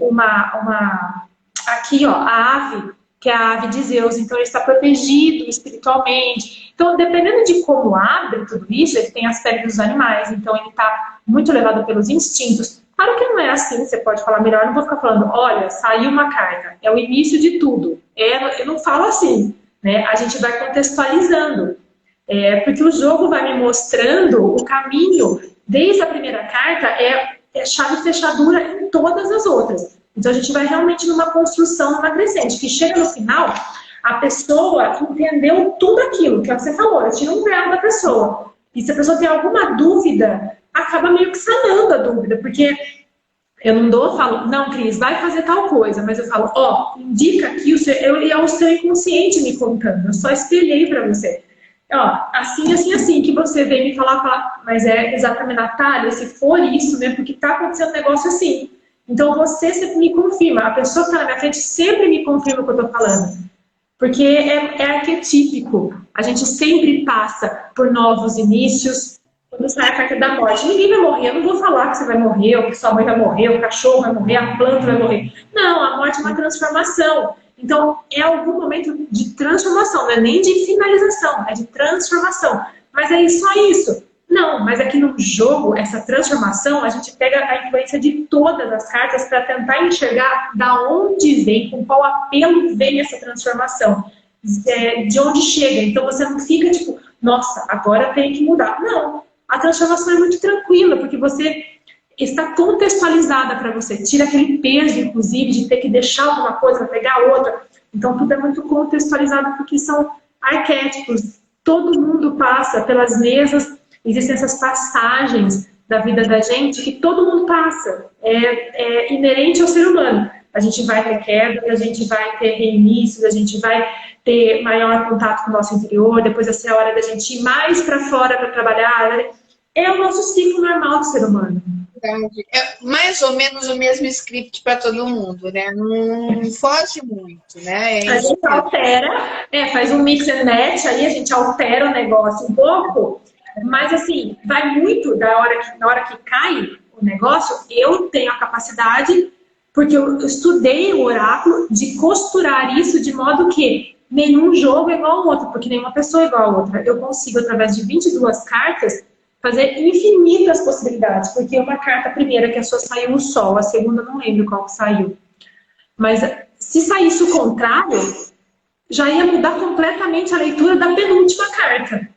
aqui, ó, a ave, que é a ave de Zeus, então ele está protegido espiritualmente. Então, dependendo de como abre tudo isso, ele tem as peles dos animais, então ele está muito levado pelos instintos. Claro que não é assim, você pode falar melhor, não vou ficar falando, olha, saiu uma carta, é o início de tudo. Eu não falo assim, né? A gente vai contextualizando, porque o jogo vai me mostrando o caminho, desde a primeira carta, é chave fechadura em todas as outras. Então a gente vai realmente numa construção, numa crescente, que chega no final, a pessoa entendeu tudo aquilo que você falou, eu tiro um grau da pessoa. E se a pessoa tem alguma dúvida, acaba meio que sanando a dúvida, porque eu não falo, não, Cris, vai fazer tal coisa, mas eu falo, ó, indica aqui, é o seu inconsciente me contando, eu só espelhei para você. Ó, assim, assim, assim, que você vem me falar, mas é exatamente, Natália, se for isso mesmo, porque tá acontecendo um negócio assim. Então você sempre me confirma, a pessoa que está na minha frente sempre me confirma o que eu estou falando. Porque é arquetípico. A gente sempre passa por novos inícios. Quando sai a carta da morte, ninguém vai morrer. Eu não vou falar que você vai morrer, ou que sua mãe vai morrer, o cachorro vai morrer, a planta vai morrer. Não, a morte é uma transformação. Então, é algum momento de transformação, não é nem de finalização, é de transformação. Mas é só isso. Não, mas aqui no jogo, essa transformação, a gente pega a influência de todas as cartas para tentar enxergar da onde vem, com qual apelo vem essa transformação, de onde chega. Então você não fica tipo, nossa, agora tem que mudar. Não, a transformação é muito tranquila, porque você está contextualizada para você, tira aquele peso, inclusive, de ter que deixar alguma coisa para pegar outra. Então tudo é muito contextualizado, porque são arquétipos. Todo mundo passa pelas mesas. Existem essas passagens da vida da gente que todo mundo passa. É inerente ao ser humano. A gente vai ter quedas, a gente vai ter reinícios, a gente vai ter maior contato com o nosso interior, depois vai ser a hora da gente ir mais para fora para trabalhar. É o nosso ciclo normal do ser humano. É mais ou menos o mesmo script para todo mundo, né? Não foge muito, né? A gente altera, faz um mix and match, aí a gente altera o negócio um pouco. Mas assim, vai muito na hora que cai o negócio, eu tenho a capacidade, porque eu estudei o oráculo, de costurar isso de modo que nenhum jogo é igual ao outro, porque nenhuma pessoa é igual a outra. Eu consigo, através de 22 cartas, fazer infinitas possibilidades, porque uma carta, a primeira, que a sua saiu o Sol, a segunda não lembro qual que saiu. Mas se saísse o contrário, já ia mudar completamente a leitura da penúltima carta.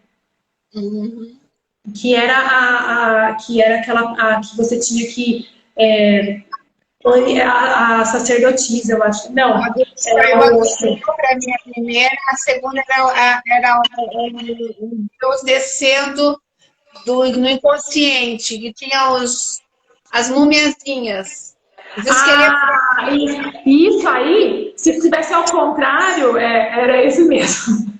Uhum. Que era aquela que você tinha que a sacerdotisa, eu acho. Não, era a minha primeira, a segunda era o Deus descendo no inconsciente, que tinha as mumiazinhas. Isso aí, se tivesse ao contrário, era esse mesmo.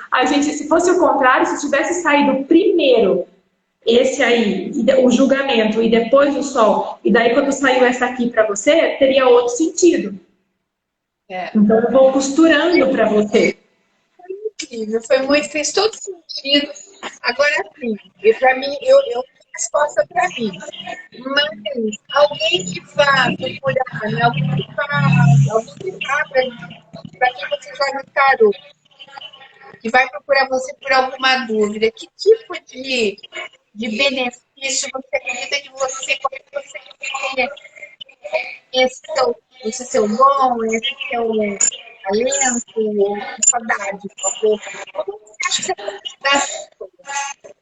A gente, se fosse o contrário, se tivesse saído primeiro esse aí, o julgamento, e depois o Sol, e daí quando saiu essa aqui para você, teria outro sentido. Então eu vou costurando para você. Foi incrível, fez todo sentido. Agora sim, para mim, eu resposta para mim. Mas alguém que vá procurar, né? Alguém que vá para quem você joga tarô, que vai procurar você por alguma dúvida, que tipo de benefício você acredita que você, como você tem esse seu dom, esse seu talento, essa dádiva? Como você acha que você pode ajudar as pessoas?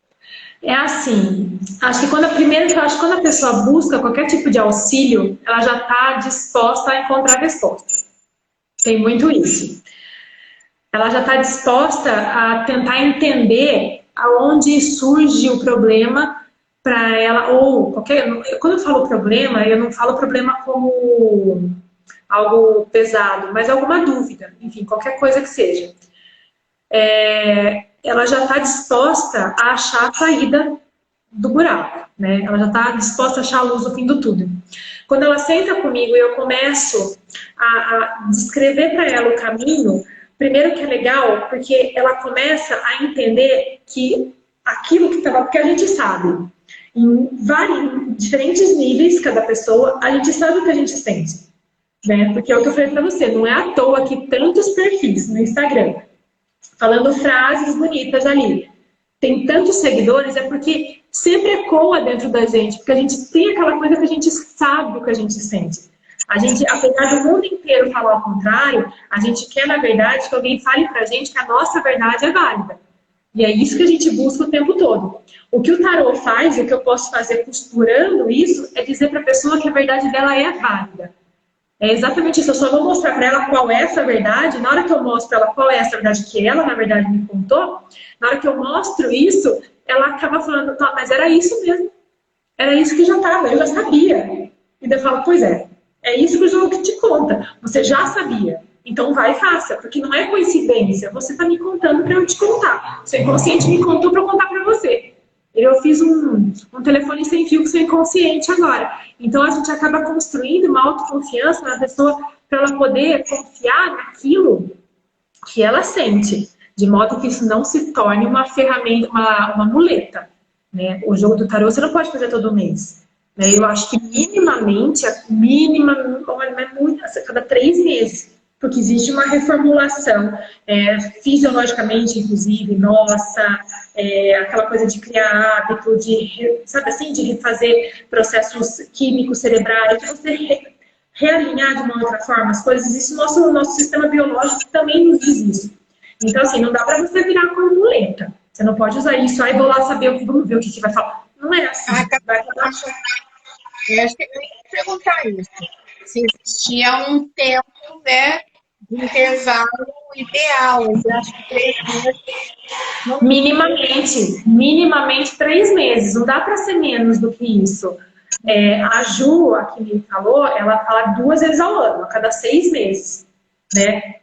É assim, acho que quando a pessoa busca qualquer tipo de auxílio, ela já está disposta a encontrar resposta. Tem muito isso. Ela já está disposta a tentar entender aonde surge o problema para ela, ou qualquer. Quando eu falo problema, eu não falo problema como algo pesado, mas alguma dúvida, enfim, qualquer coisa que seja. Ela já está disposta a achar a saída do buraco, né? Ela já está disposta a achar a luz no fim do túnel. Quando ela senta comigo e eu começo a descrever para ela o caminho, primeiro que é legal, porque ela começa a entender que aquilo que estava... Porque a gente sabe, em diferentes níveis, cada pessoa, a gente sabe o que a gente sente, né? Porque é o que eu falei para você, não é à toa que tantos perfis no Instagram, falando frases bonitas ali, tem tantos seguidores, é porque sempre ecoa dentro da gente, porque a gente tem aquela coisa que a gente sabe o que a gente sente. A gente, apesar do mundo inteiro falar ao contrário, a gente quer, na verdade, que alguém fale pra gente que a nossa verdade é válida. E é isso que a gente busca o tempo todo. O que o tarô faz, o que eu posso fazer costurando isso, é dizer pra pessoa que a verdade dela é válida. É exatamente isso, eu só vou mostrar para ela qual é essa verdade. Na hora que eu mostro para ela qual é essa verdade que ela, na verdade, me contou, na hora que eu mostro isso, ela acaba falando, tá, mas era isso mesmo. Era isso que já estava, eu já sabia. E daí eu falo, pois é isso que o jogo te conta. Você já sabia. Então vai e faça, porque não é coincidência. Você está me contando para eu te contar. O seu inconsciente me contou para eu contar para você. Eu fiz um telefone sem fio com o seu inconsciente agora. Então a gente acaba construindo uma autoconfiança na pessoa para ela poder confiar naquilo que ela sente, de modo que isso não se torne uma ferramenta, uma muleta, né? O jogo do tarô você não pode fazer todo mês, né? Eu acho que minimamente, a cada 3 meses, porque existe uma reformulação fisiologicamente, inclusive, nossa, aquela coisa de criar hábito, de, sabe assim, de refazer processos químicos cerebrais, de você realinhar de uma outra forma as coisas. Isso nosso sistema biológico também nos diz isso. Então, assim, não dá pra você virar como muleta. Você não pode usar isso, aí vou lá saber, vamos ver o que vai falar. Não é assim. Eu acho que eu ia perguntar isso. Se existia um tempo, né, de intervalo ideal. Eu acho que 3 meses. Minimamente 3 meses. Não dá para ser menos do que isso. A Ju, a que me falou, ela fala 2 vezes ao ano, a cada 6 meses, né?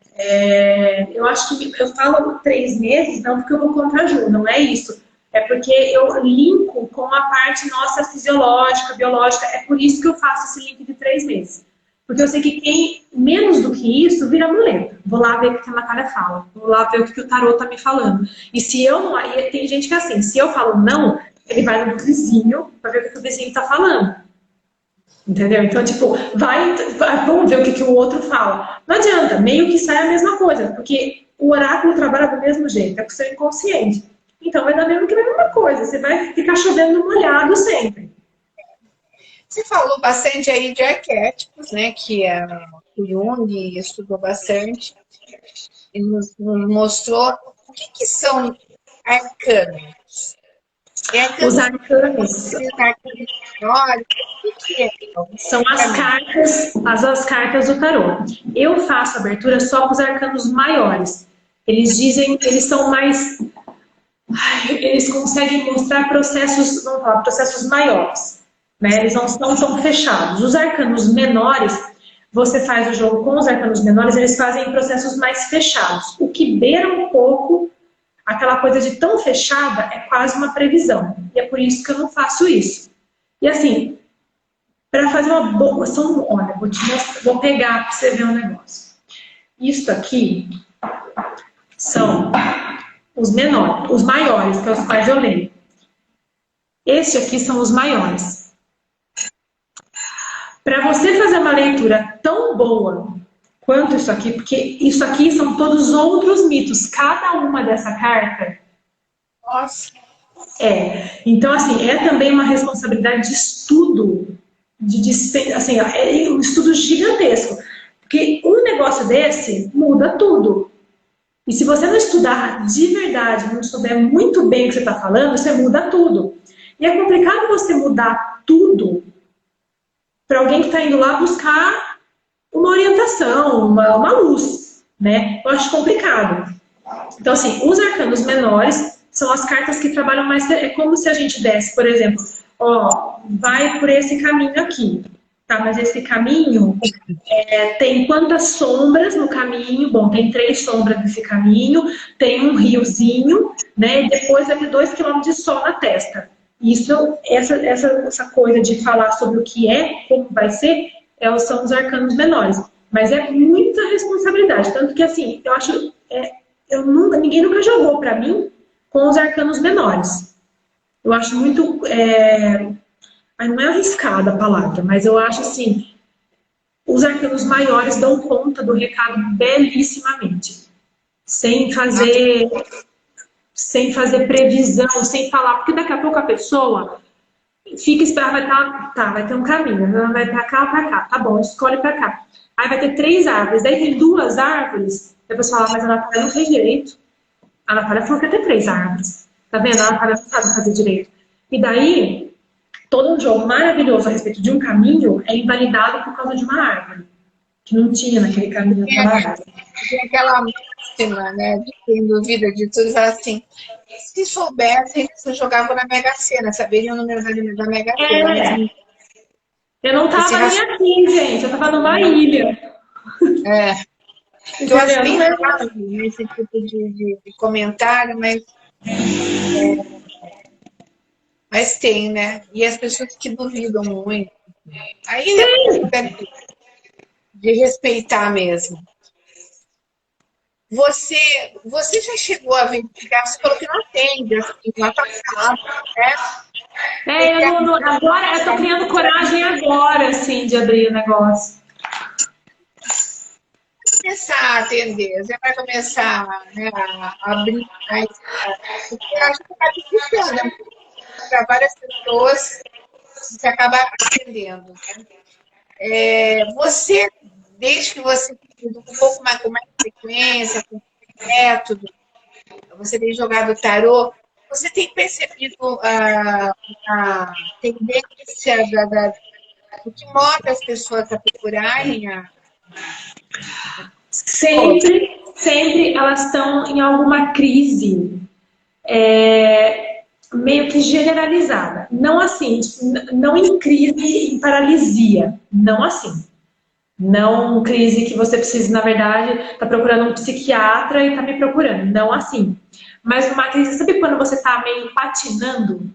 Eu acho que eu falo 3 meses, não porque eu vou contra a Ju, não é isso. É porque eu linko com a parte nossa fisiológica, biológica. É por isso que eu faço esse link de 3 meses. Porque eu sei que quem menos do que isso vira muleta. Vou lá ver o que a Natália fala. Vou lá ver o que o tarô tá me falando. E se eu não... E tem gente que é assim, se eu falo não, ele vai no vizinho para ver o que o vizinho tá falando. Entendeu? Então, tipo, vamos ver o que o outro fala. Não adianta, meio que sai a mesma coisa. Porque o oráculo trabalha do mesmo jeito, é com o seu inconsciente. Então vai dar mesmo que a mesma coisa. Você vai ficar chovendo no molhado sempre. Você falou bastante aí de arquétipos, né? Que o Jung estudou bastante. Ele nos mostrou o que são arcanos. Os arcanos o que é? São as cartas do tarô. Eu faço abertura só com os arcanos maiores. Eles dizem, eles são mais... Eles conseguem mostrar processos, vamos falar, processos maiores, né? Eles não são tão fechados. Os arcanos menores, você faz o jogo com os arcanos menores, eles fazem processos mais fechados. O que beira um pouco, aquela coisa de tão fechada, é quase uma previsão. E é por isso que eu não faço isso. E assim, para fazer uma boa... Olha, vou pegar para você ver um negócio. Isso aqui são... os menores, os maiores, que é os quais eu leio. Este aqui são os maiores. Para você fazer uma leitura tão boa quanto isso aqui, porque isso aqui são todos outros mitos, cada uma dessa carta. Nossa. Então, assim, é também uma responsabilidade de estudo, assim, um estudo gigantesco. Porque um negócio desse muda tudo. E se você não estudar de verdade, não souber muito bem o que você está falando, você muda tudo. E é complicado você mudar tudo para alguém que está indo lá buscar uma orientação, uma luz, né? Eu acho complicado. Então, assim, os arcanos menores são as cartas que trabalham mais. É como se a gente desse, por exemplo, ó, vai por esse caminho aqui, tá? Mas esse caminho tem quantas sombras no caminho? Bom, tem 3 sombras nesse caminho, tem um riozinho, né? E depois vai ter 2 quilômetros de sol na testa. Isso, essa coisa de falar sobre o que é, como vai ser, são os arcanos menores. Mas é muita responsabilidade. Tanto que, assim, eu acho. Ninguém nunca jogou para mim com os arcanos menores. Eu acho muito. Não é arriscada a palavra, mas eu acho assim. Os arcanos maiores dão conta do recado belíssimamente. Sem fazer previsão, sem falar. Porque daqui a pouco a pessoa fica esperando, vai ter um caminho, vai pra cá, tá bom, escolhe pra cá. Aí vai ter 3 árvores, daí tem 2 árvores, e a pessoa fala, mas a Natália não fez direito. A Natália falou que ia ter 3 árvores. Tá vendo? A Natália não sabe fazer direito. E daí, todo um jogo maravilhoso a respeito de um caminho é invalidado por causa de uma árvore. Que não tinha naquele caminho aquela árvore. Tem aquela máxima, né? De quem duvida de tudo, fala assim, se soubessem, você jogava na Mega Sena, saberiam o número da Mega Sena. Eu não tava nem aqui, gente. Eu tava numa ilha. Eu acho bem legal esse tipo de comentário, mas tem, né? E as pessoas que duvidam muito. Aí de respeitar mesmo. Você já chegou a verificar? Você falou que não atende, assim, no passado, né? Agora eu tô criando coragem agora, assim, de abrir o negócio. Começar a atender, você vai começar, né, a abrir mais. Porque eu acho que vai funciona para várias pessoas, você acaba atendendo. Né? Você, desde que você um pouco mais com mais frequência, com método, você tem jogado tarô, você tem percebido a tendência do que move as pessoas a procurarem Sempre elas estão em alguma crise meio que generalizada. Não assim, não em crise, em paralisia. Não assim. Não crise que você precisa, na verdade, tá procurando um psiquiatra e tá me procurando. Não assim. Mas uma crise, sabe quando você tá meio patinando?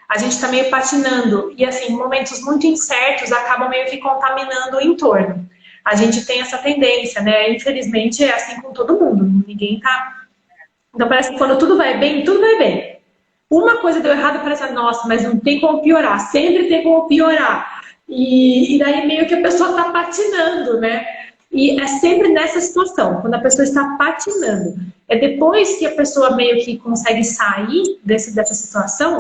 A gente tá meio patinando. E assim, momentos muito incertos acabam meio que contaminando o entorno. A gente tem essa tendência, né? Infelizmente é assim com todo mundo. Ninguém tá. Então parece que quando tudo vai bem, tudo vai bem. Uma coisa deu errado, parece, nossa, mas não tem como piorar. Sempre tem como piorar. E daí meio que a pessoa está patinando, né? E é sempre nessa situação, quando a pessoa está patinando. É depois que a pessoa meio que consegue sair dessa situação,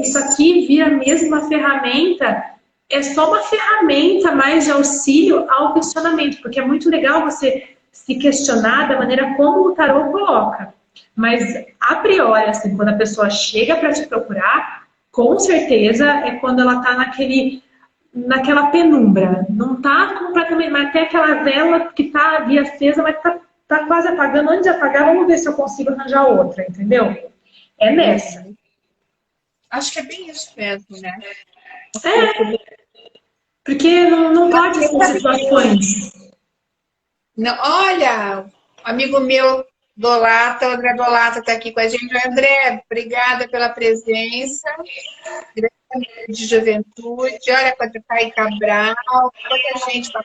isso aqui vira mesmo uma ferramenta, é só uma ferramenta mais de auxílio ao questionamento, porque é muito legal você se questionar da maneira como o tarô coloca. Mas, a priori, assim, quando a pessoa chega para te procurar, com certeza é quando ela está naquela penumbra. Não está completamente, mas tem aquela vela que está ali acesa, mas está quase apagando. Antes de apagar, vamos ver se eu consigo arranjar outra, entendeu? É nessa. Acho que é bem isso mesmo, né? Porque não pode ser situações. Não, olha, amigo meu, Dolata, o André Dolata está aqui com a gente. André, obrigada pela presença. Grande amigo de juventude. Olha, quando está em Cabral, quanta gente está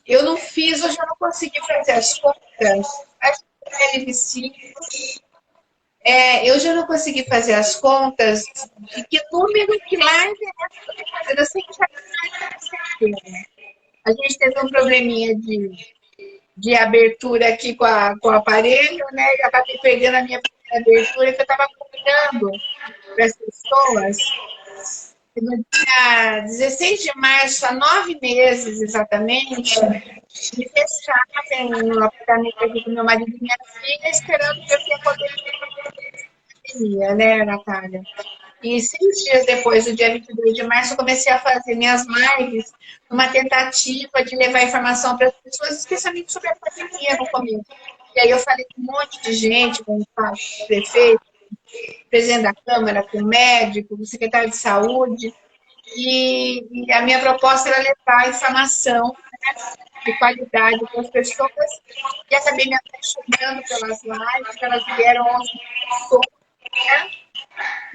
eu não fiz, hoje eu não consegui fazer as contas. Acho que é LV5. Eu já não consegui fazer as contas de que número que live é. Eu sei que já a gente teve um probleminha de abertura aqui com o aparelho, né? Eu acabei perdendo a minha abertura que eu estava combinando para as pessoas. No dia 16 de março, há 9 meses exatamente, me fecharam no apartamento aqui com meu marido e minha filha, esperando que eu ia poder pandemia, né, Natália? E 6 dias depois, do dia 22 de março, eu comecei a fazer minhas lives, uma tentativa de levar informação para as pessoas, especialmente sobre a pandemia no começo. E aí eu falei com um monte de gente, com o prefeito, presidente da Câmara, com o médico, com o secretário de saúde, e a minha proposta era levar informação, né, de qualidade para as pessoas, e acabei me apaixonando pelas lives, elas vieram aos poucos, né,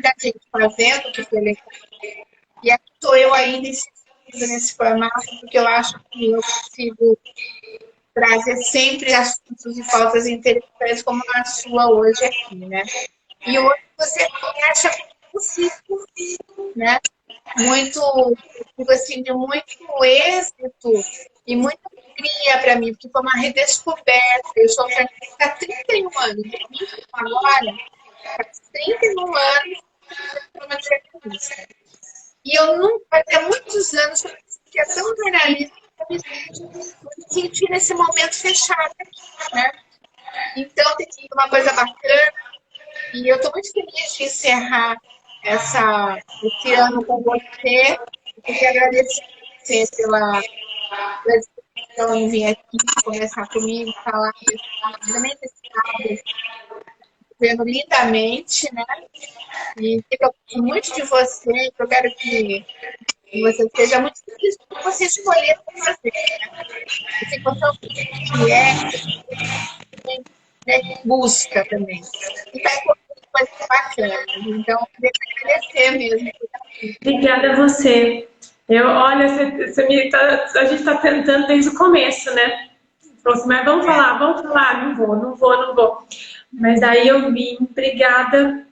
da gente fazendo, que foi legal. E aqui estou eu ainda insistindo nesse formato, porque eu acho que eu consigo trazer sempre assuntos e pautas interessantes, como a sua hoje aqui, né? E hoje você acha possível, né? Muito, digo assim, de muito êxito e muita alegria para mim, porque foi uma redescoberta. Eu sou jornalista há 31 anos, agora, há 31 anos, eu sou jornalista. E eu nunca, até muitos anos, eu me sentia tão jornalista que eu me senti nesse momento fechado aqui, né? Então, tem sido uma coisa bacana e eu estou muito feliz de encerrar esse ano com você. Eu quero agradecer você pela disposição em vir aqui conversar comigo, falar desse vendo lindamente, né? E eu gosto muito de você, eu quero que você seja muito feliz por você escolher fazer. Você gostou que né, busca também. E está encontrando coisas bacanas. Então, eu queria agradecer mesmo. Obrigada a você. Olha, a gente está tentando desde o começo, né? Falou assim, mas vamos falar, não vou. Mas aí eu vim, obrigada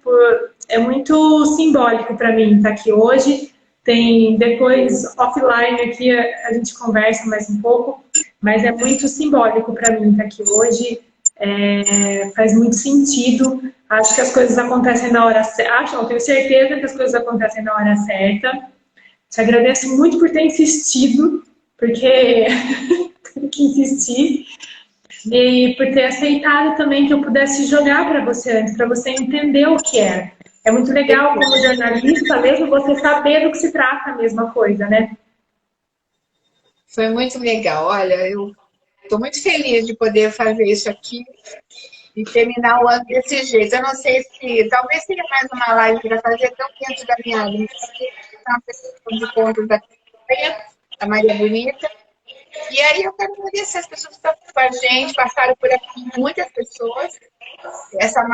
é muito simbólico para mim estar aqui hoje. Tem depois offline aqui a gente conversa mais um pouco, mas é muito simbólico para mim estar aqui hoje. Faz muito sentido. Acho que as coisas acontecem na hora certa. Tenho certeza que as coisas acontecem na hora certa. Te agradeço muito por ter insistido, porque tem que insistir. E por ter aceitado também que eu pudesse jogar para você antes, para você entender o que é. É muito legal como jornalista mesmo você saber do que se trata a mesma coisa, né? Foi muito legal. Olha, eu estou muito feliz de poder fazer isso aqui e terminar o ano desse jeito. Eu não sei se, talvez tenha mais uma live para fazer tão dentro da minha área. Uma pessoa de contas da campanha, a Maria Bonita. E aí eu quero agradecer as pessoas que estão com a gente, passaram por aqui muitas pessoas. Essa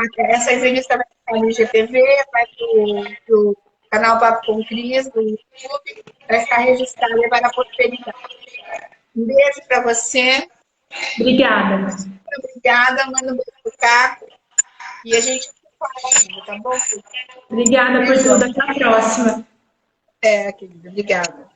entrevista vai estar no IGTV, vai para o canal Papo com Cris, do YouTube, vai ficar registrado e vai na posteridade. Um beijo para você. Obrigada. Muito obrigada, manda um beijo pro Caco. E a gente fala, tá bom? Obrigada por tudo. Até a próxima. Querida. Obrigada.